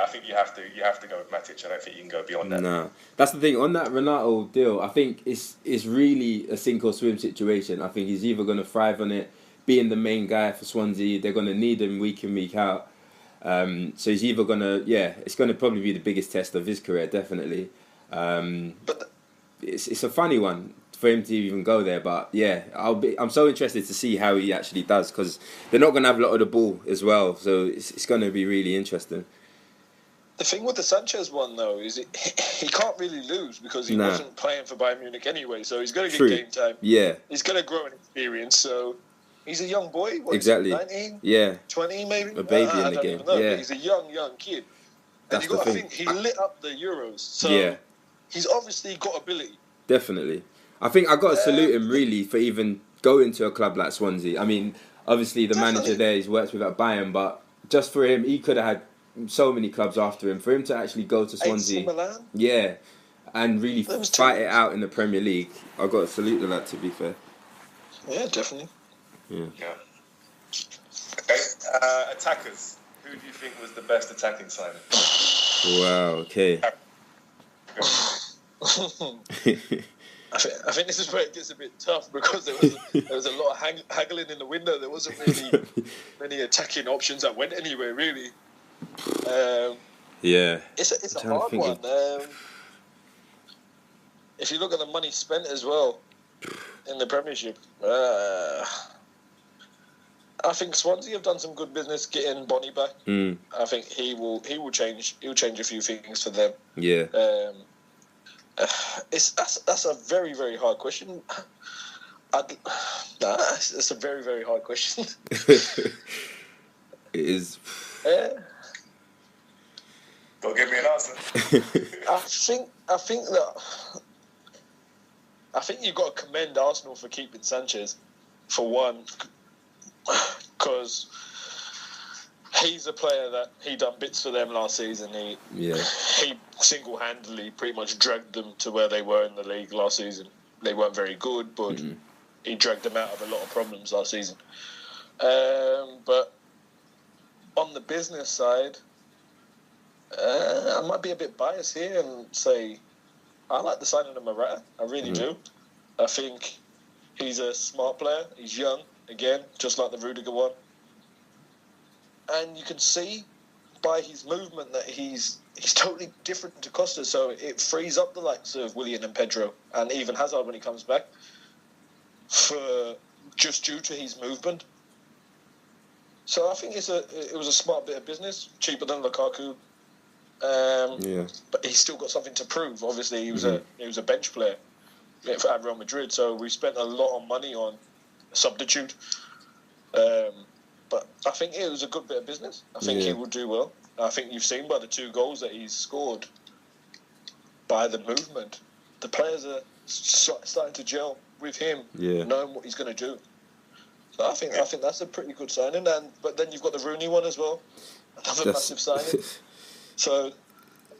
think you have to go with Matic. I don't think you can go beyond that. No, that's the thing on that Renato deal. I think it's really a sink or swim situation. I think he's either going to thrive on it, being the main guy for Swansea. They're going to need him week in, week out. So he's either going to it's going to probably be the biggest test of his career, definitely. But it's a funny one for him to even go there, but I'm so interested to see how he actually does, because they're not going to have a lot of the ball as well, so it's going to be really interesting. The thing with the Sanchez one, though, is he can't really lose, because he wasn't playing for Bayern Munich anyway, so he's going to get game time. Yeah. He's going to grow in experience, so he's a young boy. Exactly. 19? Yeah. 20 maybe? A baby in the game. Know, but he's a young kid. And you've got to think, he lit up the Euros, so he's obviously got ability. Definitely. I think I got to salute him really for even going to a club like Swansea. I mean, obviously the manager there, he's worked with at Bayern, but just for him, he could have had so many clubs after him. For him to actually go to Swansea, and really fight it out in the Premier League, I got to salute the lad, to be fair. Yeah, definitely. Yeah. Okay, attackers. Who do you think was the best attacking signing? Wow. Okay. I think this is where it gets a bit tough, because there was a lot of haggling in the window. There wasn't really many attacking options that went anywhere, really. It's a hard one. If you look at the money spent as well in the Premiership, I think Swansea have done some good business getting Bonnie back. I think he will change a few things for them. Yeah. That's a very, very hard question. It's a very, very hard question. It is. Don't give me an answer. I think you've got to commend Arsenal for keeping Sanchez, for one, because he's a player that he done bits for them last season. He single-handedly pretty much dragged them to where they were in the league last season. They weren't very good, but he dragged them out of a lot of problems last season. But on the business side, I might be a bit biased here and say I like the signing of Morata. I really do. I think he's a smart player. He's young, again, just like the Rudiger one. And you can see by his movement that he's totally different to Costa, so it frees up the likes of Willian and Pedro, and even Hazard when he comes back, for just due to his movement. So I think it was a smart bit of business, cheaper than Lukaku. But he's still got something to prove. Obviously, he was a bench player at Real Madrid, so we spent a lot of money on a substitute. But I think it was a good bit of business. I think he will do well. I think you've seen by the 2 goals that he's scored, by the movement, the players are starting to gel with him, knowing what he's going to do. So I think that's a pretty good signing. But then you've got the Rooney one as well, another massive signing. So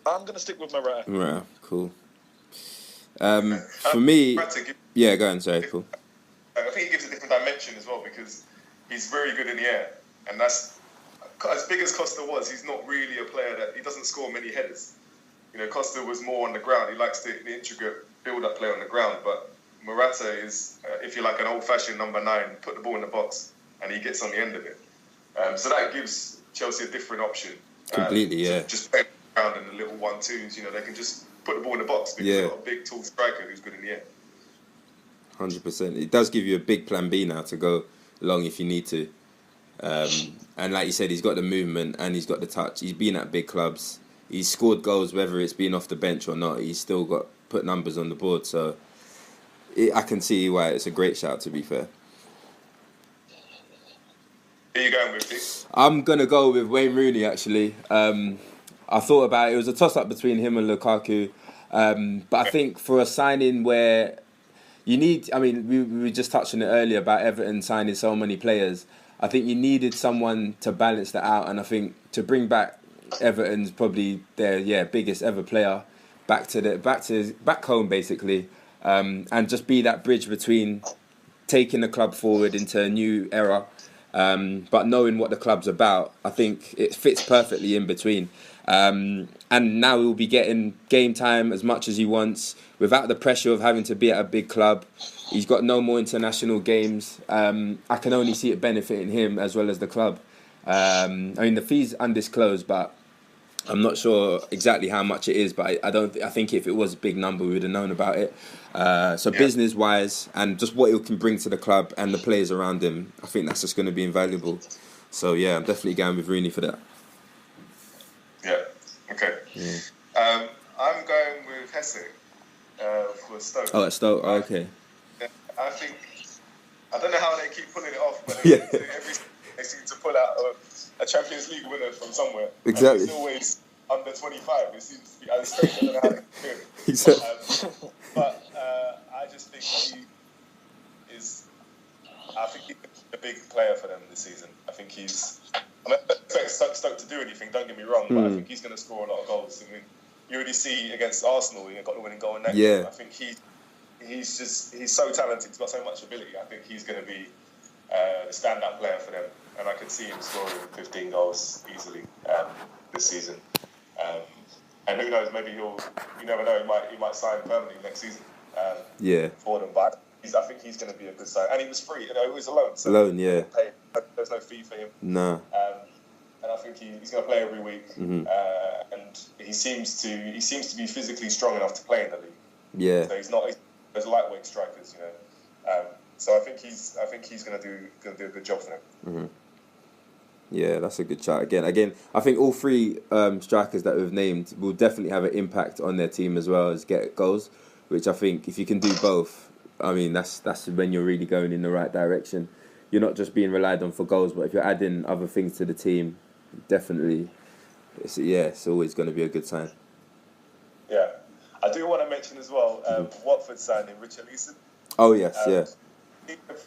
I'm going to stick with Morata. Morata, cool. For me, go on, sorry, cool. I think he gives a different dimension as well because he's very good in the air, and that's as big as Costa was. He's not really a player that he doesn't score many headers. Costa was more on the ground. He likes the intricate build-up play on the ground, but Morata is, if you like, an old-fashioned number 9. Put the ball in the box, and he gets on the end of it. So that gives Chelsea a different option. Completely, Just play around in the little 1-2s. They can just put the ball in the box because they've got a big, tall striker who's good in the air. 100%. It does give you a big plan B now to go long if you need to. And like you said, he's got the movement and he's got the touch. He's been at big clubs. He's scored goals, whether it's been off the bench or not. He's still got put numbers on the board. So I can see why it's a great shout, to be fair. Who are you going with, Dick? I'm going to go with Wayne Rooney, actually. I thought about it. It was a toss-up between him and Lukaku. But I think for a signing where you need... I mean, we were just touching it earlier about Everton signing so many players. I think you needed someone to balance that out. And I think to bring back Everton's probably their biggest ever player back home, basically. And just be that bridge between taking the club forward into a new era, but knowing what the club's about. I think it fits perfectly in between. And now he'll be getting game time as much as he wants without the pressure of having to be at a big club. He's got no more international games. I can only see it benefiting him as well as the club. I mean, the fee's undisclosed, but I'm not sure exactly how much it is. But I think if it was a big number, we would have known about it. Business-wise and just what it can bring to the club and the players around him, I think that's just going to be invaluable. So yeah, I'm definitely going with Rooney for that. Yeah. Okay. Yeah. I'm going with Hesse for Stoke. Oh, at Stoke. Oh, okay. I think I don't know how they keep pulling it off, but they seem to pull out a Champions League winner from somewhere. Exactly. It's always under 25. It seems to be. I don't know how they do it. Exactly. But I just think he is. I think he's a big player for them this season. I think he's. I'm not expecting Stoke to do anything. Don't get me wrong, but I think he's going to score a lot of goals. I mean, you already see against Arsenal, he got the winning goal in that game. I think he's so talented. He's got so much ability. I think he's going to be the standout player for them, and I could see him scoring 15 goals easily this season. And who knows? Maybe you never know. He might sign permanently next season. For them, but I think he's going to be a good sign. And he was free. He was alone. So there's no fee for him. No. And I think he's going to play every week. Mm-hmm. And he seems to be physically strong enough to play in the league. Yeah. So he's not. There's lightweight strikers, So I think he's going to do a good job for them. Mm-hmm. Yeah, that's a good chat. Again, I think all three strikers that we've named will definitely have an impact on their team as well as get goals. Which I think if you can do both, I mean that's when you're really going in the right direction. You're not just being relied on for goals, but if you're adding other things to the team, definitely, it's always going to be a good sign. Yeah, I do want to mention as well Watford signing Richarlison. Oh yes, yeah.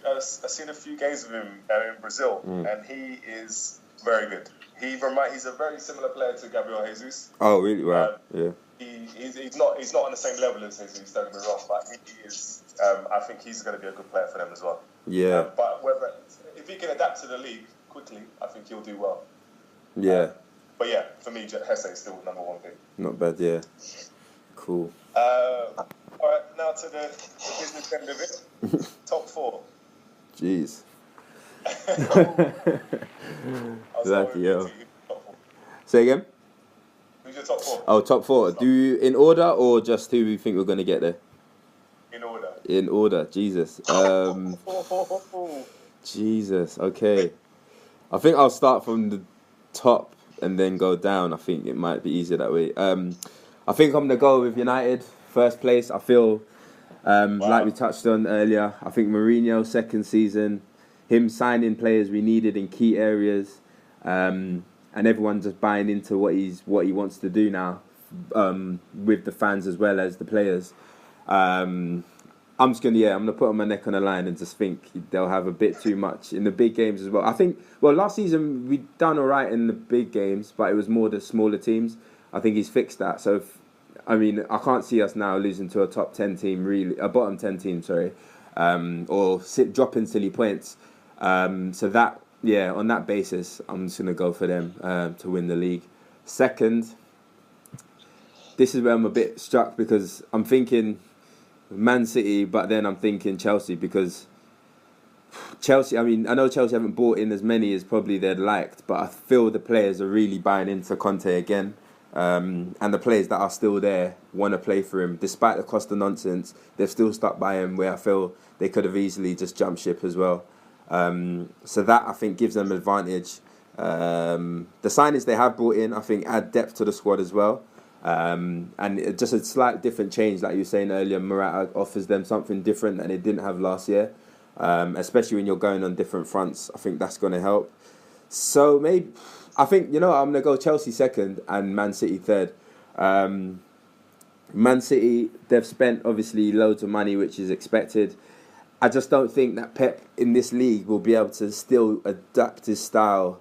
I've seen a few games of him in Brazil, and he is very good. He's a very similar player to Gabriel Jesus. Oh really? Wow. Yeah. He's not on the same level as Jesus. Don't get me wrong, but he is. I think he's going to be a good player for them as well. Yeah. But if he can adapt to the league quickly, I think he'll do well. Yeah. But yeah, for me, Hesse is still number one pick. Not bad. Yeah. Cool. All right, now to the business end of it. Top 4. Jeez. Exactly. Yeah. Say again. Who's your top 4? Oh, top 4. Do you in order or just who we think we're going to get there? In order. In order. Jesus. Jesus. Okay. I think I'll start from the top. and then go down. I think it might be easier that way. I think I'm going to go with United, first place. I feel, like we touched on earlier, I think Mourinho, second season, him signing players we needed in key areas, and everyone just buying into what he wants to do now, with the fans as well as the players. I'm just gonna put my neck on the line and just think they'll have a bit too much in the big games as well. I think, last season we done all right in the big games, but it was more the smaller teams. I think he's fixed that. So, I can't see us now losing to a top 10 team, really, a bottom 10 team, sorry, or dropping silly points. So that, on that basis, I'm just gonna go for them to win the league. Second, this is where I'm a bit struck because I'm thinking Man City, but then I'm thinking Chelsea, because Chelsea, I know Chelsea haven't bought in as many as probably they'd liked, but I feel the players are really buying into Conte again, and the players that are still there want to play for him despite the cost of nonsense. They've still stuck by him, where I feel they could have easily just jumped ship as well. So that, I think, gives them an advantage. The signings they have brought in, I think, add depth to the squad as well. And just a slight different change, like you were saying earlier, Morata offers them something different that they didn't have last year, especially when you're going on different fronts. I think that's going to help. So maybe, I think, I'm going to go Chelsea second and Man City third. Man City, they've spent obviously loads of money, which is expected. I just don't think that Pep in this league will be able to still adapt his style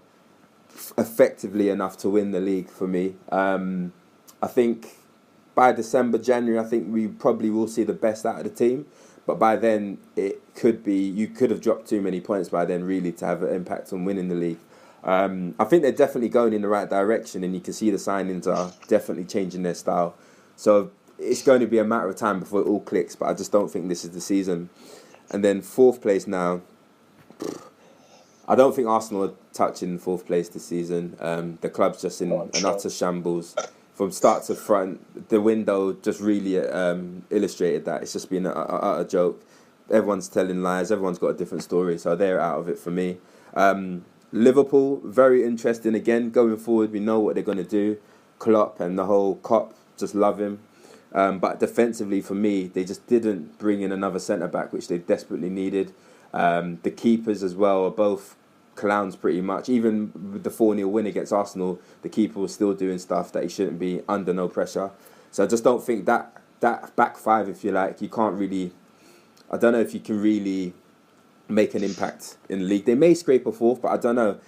effectively enough to win the league for me. I think by December, January, I think we probably will see the best out of the team. But by then, it could be, you could have dropped too many points by then, really, to have an impact on winning the league. I think they're definitely going in the right direction, and you can see the signings are definitely changing their style. So it's going to be a matter of time before it all clicks, but I just don't think this is the season. And then fourth place now, I don't think Arsenal are touching fourth place this season. The club's just in an utter shambles. From start to front, the window just really illustrated that. It's just been a joke. Everyone's telling lies. Everyone's got a different story. So they're out of it for me. Liverpool, very interesting again. Going forward, we know what they're going to do. Klopp and the whole COP, just love him. But defensively, for me, they just didn't bring in another centre-back, which they desperately needed. The keepers as well are both clowns pretty much. Even with the 4-0 win against Arsenal, the keeper was still doing stuff that he shouldn't be, under no pressure. So I just don't think that back five, if you like, you can't really, I don't know if you can really make an impact in the league. They may scrape a fourth, but I don't know.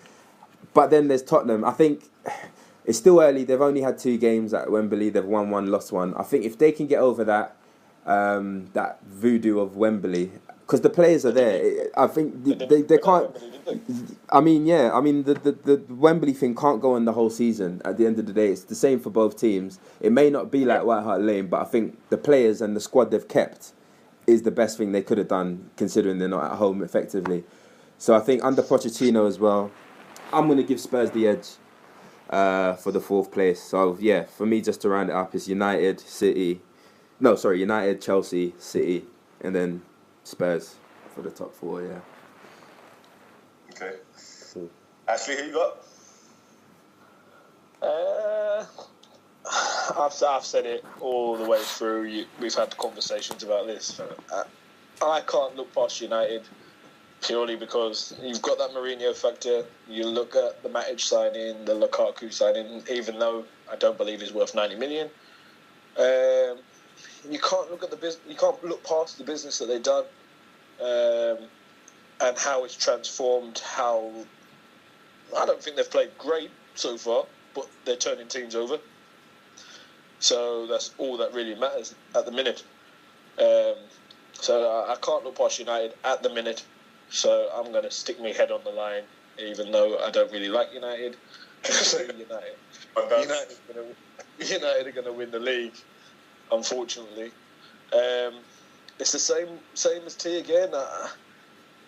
But then there's Tottenham. I think it's still early. They've only had 2 games at Wembley. They've won 1, lost 1. I think if they can get over that voodoo of Wembley, because the players are there. I think they can't. The Wembley thing can't go on the whole season. At the end of the day, it's the same for both teams. It may not be like White Hart Lane, but I think the players and the squad they've kept is the best thing they could have done, considering they're not at home effectively. So I think under Pochettino as well, I'm going to give Spurs the edge for the fourth place. So yeah, for me, just to round it up, it's United, Chelsea, City, and then Spurs for the top 4, yeah. Okay. Cool. Ashley, who you got? I've said it all the way through. We've had conversations about this. I can't look past United purely because you've got that Mourinho factor. You look at the Matic signing, the Lukaku signing, even though I don't believe he's worth 90 million. You can't look at you can't look past the business that they've done, and how it's transformed. How I don't think they've played great so far, but they're turning teams over. So that's all that really matters at the minute. So I can't look past United at the minute. So I'm going to stick my head on the line, even though I don't really like United. So United are going to win the league, unfortunately. It's the same as T again.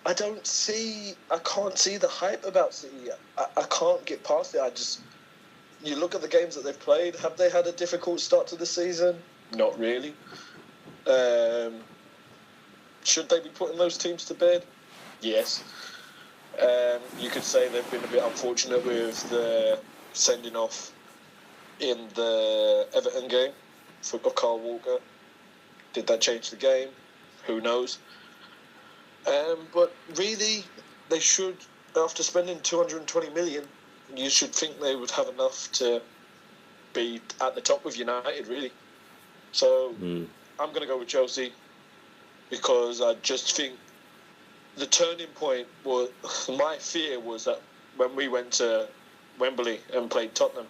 I can't see the hype about City. I can't get past it. You look at the games that they've played. Have they had a difficult start to the season? Not really. Should they be putting those teams to bed? Yes. You could say they've been a bit unfortunate with the sending off in the Everton game for Kyle Walker. Did that change the game? Who knows? But really, they should, after spending 220 million, you should think they would have enough to be at the top with United, really. So I'm going to go with Chelsea because I just think the turning point was, my fear was that when we went to Wembley and played Tottenham,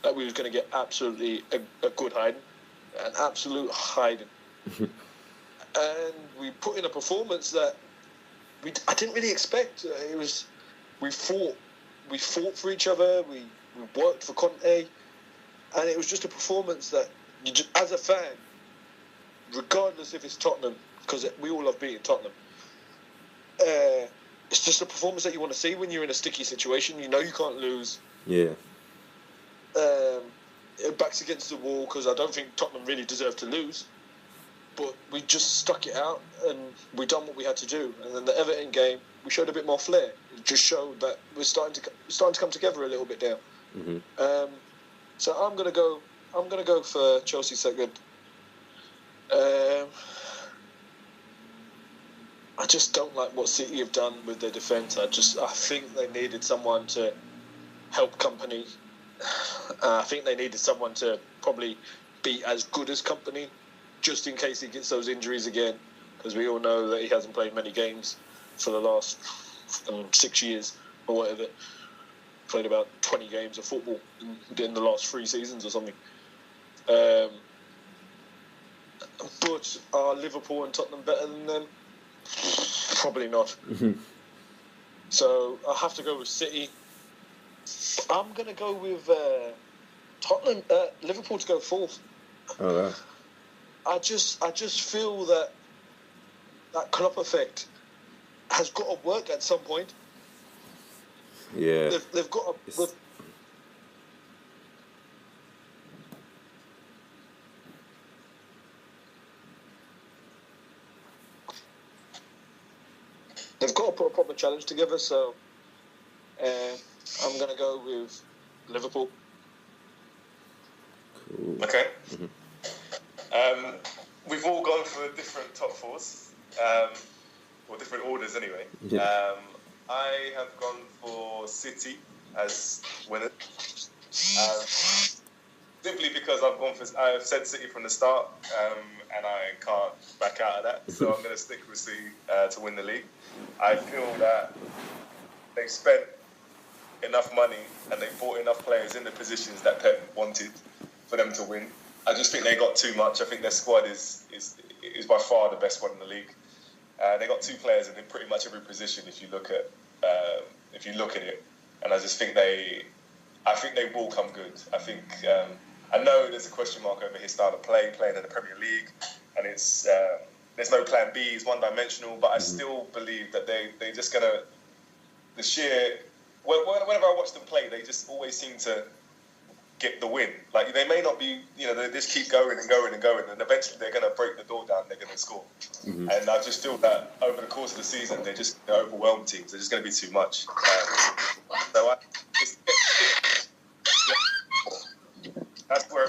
that we was going to get absolutely a good hiding, an absolute hiding. And we put in a performance that I didn't really expect. It was we fought for each other. We worked for Conte, and it was just a performance that you just, as a fan, regardless if it's Tottenham, because we all love beating Tottenham. It's just a performance that you want to see when you're in a sticky situation. You know you can't lose. Yeah. Backs against the wall, because I don't think Tottenham really deserved to lose. But we just stuck it out and we done what we had to do. And then the Everton game, we showed a bit more flair. It just showed that we're starting to come together a little bit now. Mm-hmm. So I'm gonna go for Chelsea second. I just don't like what City have done with their defence. I think they needed someone to help Company. I think they needed someone to probably be as good as Company, just in case he gets those injuries again, because we all know that he hasn't played many games for the last 6 years or whatever. Played about 20 games of football in the last 3 seasons or something. But are Liverpool and Tottenham better than them? Probably not. So I have to go with City. I'm going to go with Liverpool to go fourth. Oh, wow. I just feel that Klopp effect has got to work at some point. Yeah. They've got to... They've got to put a proper challenge together, so I'm going to go with Liverpool. Cool. Okay. We've all gone for different top fours, or different orders anyway. Yeah. I have gone for City as winner, simply because I've said City from the start, and I can't back out of that. So I'm going to stick with City to win the league. I feel that they spent enough money and they bought enough players in the positions that Pep wanted for them to win. I just think they got too much. I think their squad is by far the best squad in the league. They got 2 players in pretty much every position if you look at it, and I just think they will come good. I think I know there's a question mark over his style of playing in the Premier League, and it's there's no plan B. It's one-dimensional, but I still believe that they're just gonna the sheer. Whenever I watch them play, they just always seem to get the win. Like, they may not be, they just keep going and going and going, and eventually they're going to break the door down, they're going to score. And I just feel that over the course of the season, they're just going to overwhelm teams. They're just going to be too much. So that's where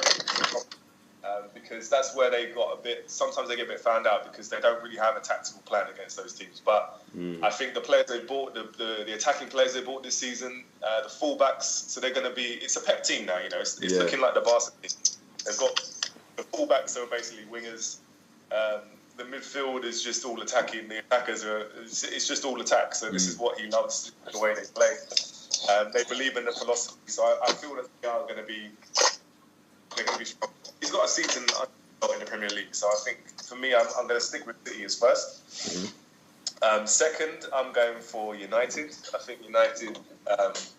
because that's where they got sometimes they get a bit found out because they don't really have a tactical plan against those teams. But I think the players they bought, the attacking players they bought this season, the fullbacks, so they're going to be, it's a Pep team now, it's looking like the Barca team. They've got the fullbacks are basically wingers. The midfield is just all attacking. The attackers it's just all attack. So this is what he loves, the way they play. They believe in the philosophy. So I feel that they are going to be strong. He's got a season in the Premier League, so I think for me, I'm going to stick with City as first. Second, I'm going for United. I think United, as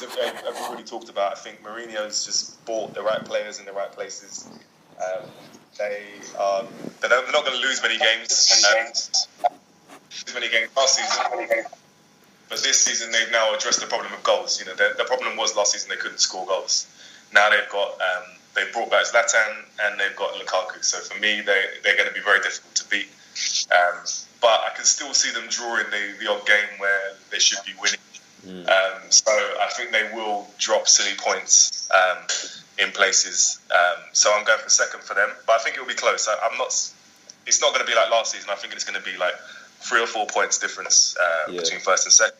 I've already talked about, I think Mourinho's just bought the right players in the right places. They're not going to lose many games. Last season. But this season, they've now addressed the problem of goals. The problem was last season they couldn't score goals. Now they've got they brought back Zlatan and they've got Lukaku. So for me, they're going to be very difficult to beat. But I can still see them drawing the odd game where they should be winning. So I think they will drop silly points in places. So I'm going for second for them, but I think it will be close. I'm not. It's not going to be like last season. I think it's going to be like 3 or 4 points difference between first and second.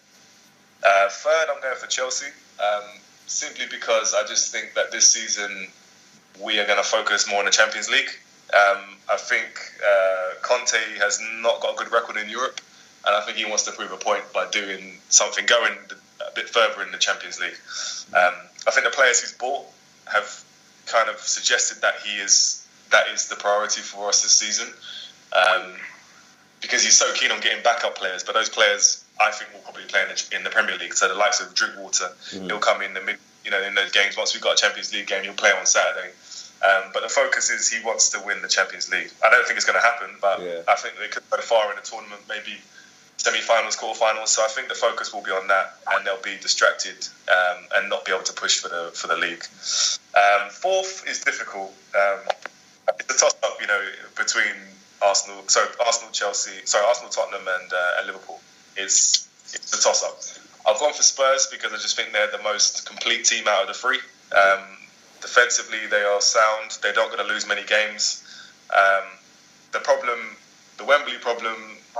Third, I'm going for Chelsea, simply because I just think that this season we are going to focus more on the Champions League. I think Conte has not got a good record in Europe, and I think he wants to prove a point by doing something, going a bit further in the Champions League. I think the players he's bought have kind of suggested that that is the priority for us this season, because he's so keen on getting backup players. But those players, I think, will probably play in the Premier League. So the likes of Drinkwater, he'll come in in those games. Once we've got a Champions League game, he'll play on Saturday. But the focus is he wants to win the Champions League. I don't think it's going to happen, but I think they could go far in the tournament, maybe semi-finals, quarter-finals. So I think the focus will be on that, and they'll be distracted and not be able to push for the league. Fourth is difficult. It's a toss-up, between Arsenal, Tottenham, and Liverpool. It's a toss-up. I've gone for Spurs because I just think they're the most complete team out of the three. Defensively, they are sound. They're not going to lose many games. The Wembley problem,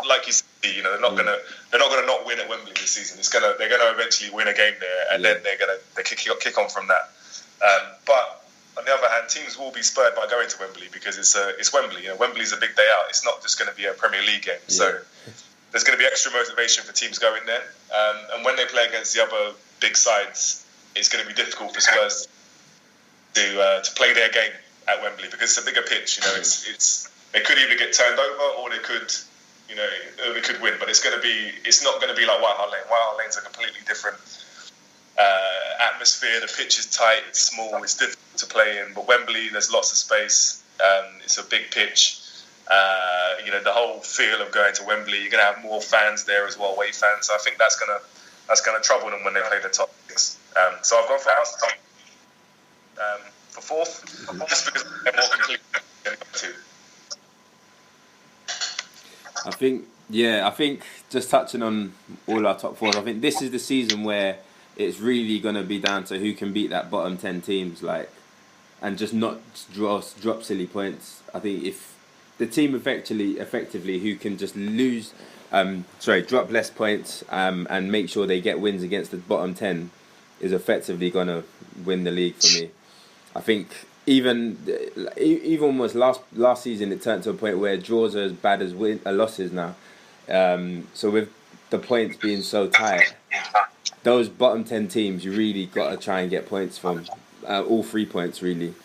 like you see, they're not going to not win at Wembley this season. They're going to eventually win a game there, and then they kick on from that. But on the other hand, teams will be spurred by going to Wembley because it's Wembley. Wembley's a big day out. It's not just going to be a Premier League game. Yeah. So there's going to be extra motivation for teams going there. And when they play against the other big sides, it's going to be difficult for Spurs to play their game at Wembley because it's a bigger pitch. They could either get turned over or they could win. But it's not going to be like White Hart Lane. White Hart Lane's a completely different atmosphere. The pitch is tight, it's small, it's difficult to play in. But Wembley, there's lots of space. It's a big pitch. The whole feel of going to Wembley, you're going to have more fans there as well, away fans. So I think that's going to trouble them when they play the top six. So I've gone for Arsenal for fourth, just because they're more complete than the two. I think just touching on all our top fours, I think this is the season where it's really going to be down to who can beat that bottom 10 teams, and just not drop silly points. I think if the team effectively who can just drop less points and make sure they get wins against the bottom 10 is effectively going to win the league for me. I think even almost last season it turned to a point where draws are as bad as losses now. So with the points being so tight, those bottom 10 teams, you really got to try and get points from, all 3 points really,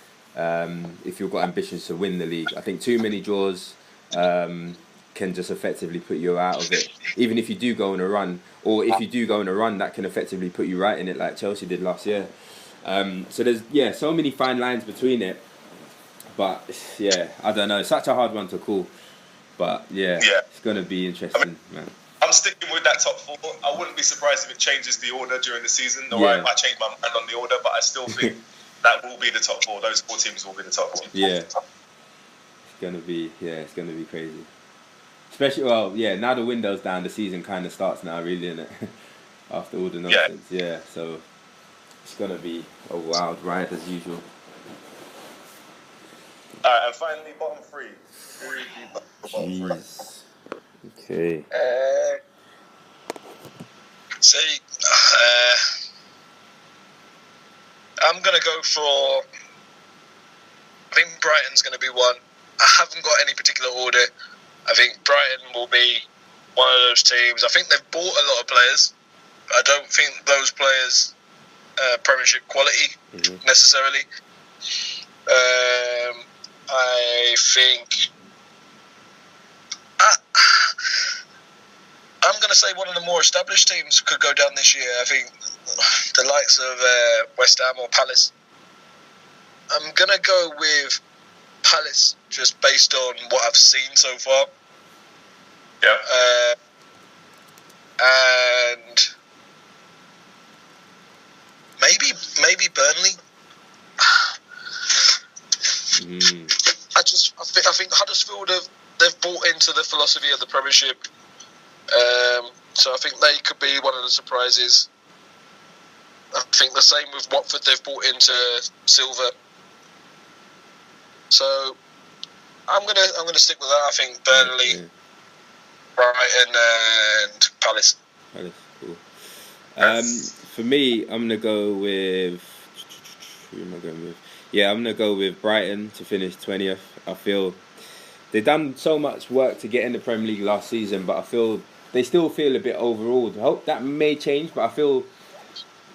if you've got ambitions to win the league. I think too many draws can just effectively put you out of it. Even if you do go on a run, or if you do go on a run, that can effectively put you right in it like Chelsea did last year. So there's so many fine lines between it. But I don't know. It's such a hard one to call. But it's going to be interesting, man. I'm sticking with that top four. I wouldn't be surprised if it changes the order during the season, or I might change my mind on the order, but I still think that will be the top four. Those 4 teams will be the top four. Yeah. It's going to be crazy. Especially, now the window's down, the season kind of starts now, really, isn't it? After all the nonsense. Yeah, so it's going to be a wild ride as usual. Alright, and finally, bottom 3. Bottom 3. Okay. I'm going to go for... I think Brighton's going to be one. I haven't got any particular order. I think Brighton will be one of those teams. I think they've bought a lot of players. I don't think those players Premiership quality necessarily. I think... I'm going to say one of the more established teams could go down this year. I think the likes of West Ham or Palace. I'm going to go with Palace just based on what I've seen so far. Yeah. And maybe Burnley. I think Huddersfield they've bought into the philosophy of the Premiership. So I think they could be one of the surprises. think the same with Watford. They've brought into Silva. So I'm gonna stick with that. I think Burnley, Brighton, and Palace. Cool. For me, I'm gonna go with. Who am I going with? Yeah, I'm gonna go with Brighton to finish 20th. I feel they've done so much work to get in the Premier League last season, but I feel they still feel a bit overawed. I hope that may change, but I feel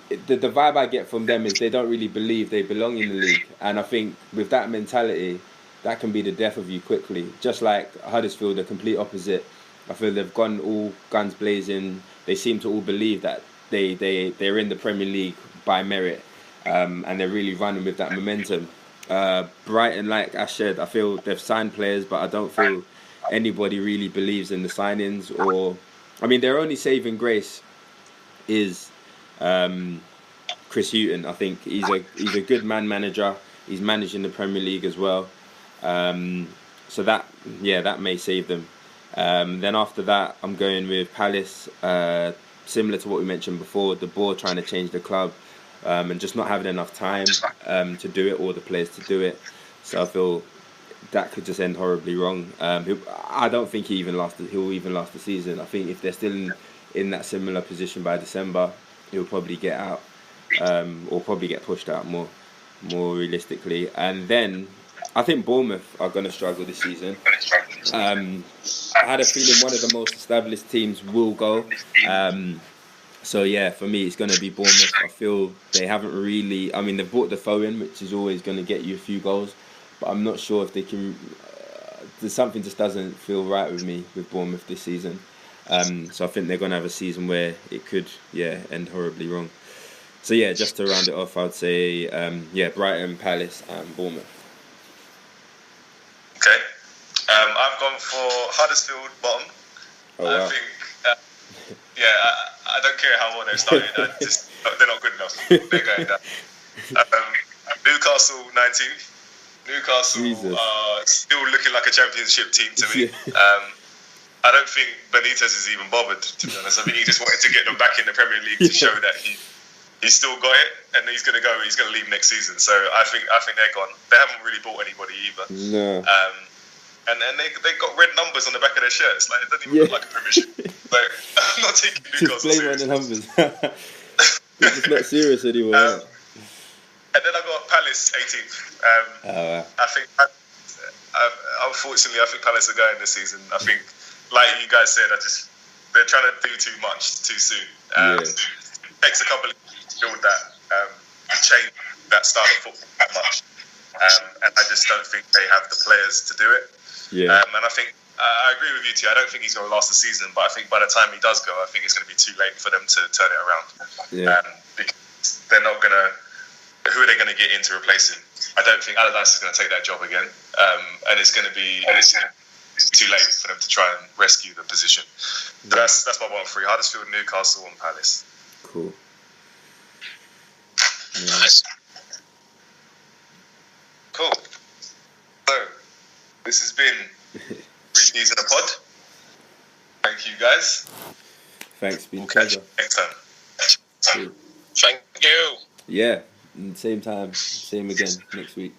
the vibe I get from them is they don't really believe they belong in the league, and I think with that mentality, that can be the death of you quickly. Just like Huddersfield, the complete opposite. I feel they've gone all guns blazing. They seem to all believe that they're in the Premier League by merit, and they're really running with that momentum. Brighton, like Ash said, I feel they've signed players, but I don't feel anybody really believes in the signings. Their only saving grace is Chris Hughton. I think he's a good manager. He's managed in the Premier League as well, so that may save them. Then after that, I'm going with Palace. Similar to what we mentioned before, the board trying to change the club, and just not having enough time to do it, or the players to do it. So I feel that could just end horribly wrong. I don't think he'll even last the season. I think if they're still in that similar position by December, he'll probably get out, or probably get pushed out more realistically. And then I think Bournemouth are going to struggle this season. I had a feeling one of the most established teams will go. So yeah, for me, it's going to be Bournemouth. I feel they haven't really. They've brought Defoe in, which is always going to get you a few goals, but I'm not sure if they can. There's something just doesn't feel right with me with Bournemouth this season. So I think they're going to have a season where it could, end horribly wrong. So yeah, just to round it off, I'd say, Brighton, Palace, and Bournemouth. Okay. I've gone for Huddersfield bottom. Oh, wow. I think, I don't care how well they've started. They're not good enough. They're going down. Newcastle 19th. Newcastle are still looking like a championship team to me. I don't think Benitez is even bothered, to be honest. I think he just wanted to get them back in the Premier League to show that he's still got it, and he's going to go. He's going to leave next season. So I think they're gone. They haven't really bought anybody either. No. And they got red numbers on the back of their shirts. Like, it doesn't even look like a Premiership. Like, I'm not taking Newcastle seriously. Just blame on the numbers. It's just not serious anymore. And then I got Palace 18th. I think, unfortunately, I think Palace are going this season. I think, like you guys said, they're trying to do too much too soon. It takes a couple of years to build that, to change that style of football that much. And I just don't think they have the players to do it. Yeah. And I think I agree with you, T. I don't think he's going to last the season, but I think by the time he does go, I think it's going to be too late for them to turn it around. Yeah. Because they're not going to. Who are they going to get in to replace him? I don't think Allardyce is going to take that job again, and it's going to be too late for them to try and rescue the position. So that's my bottom three: Huddersfield, Newcastle, and Palace. Cool. Nice. Cool. So this has been 3 Ps in a pod. Thank you, guys. Thanks, been we'll catch you next time. Thank you. Yeah, same time, same again next week.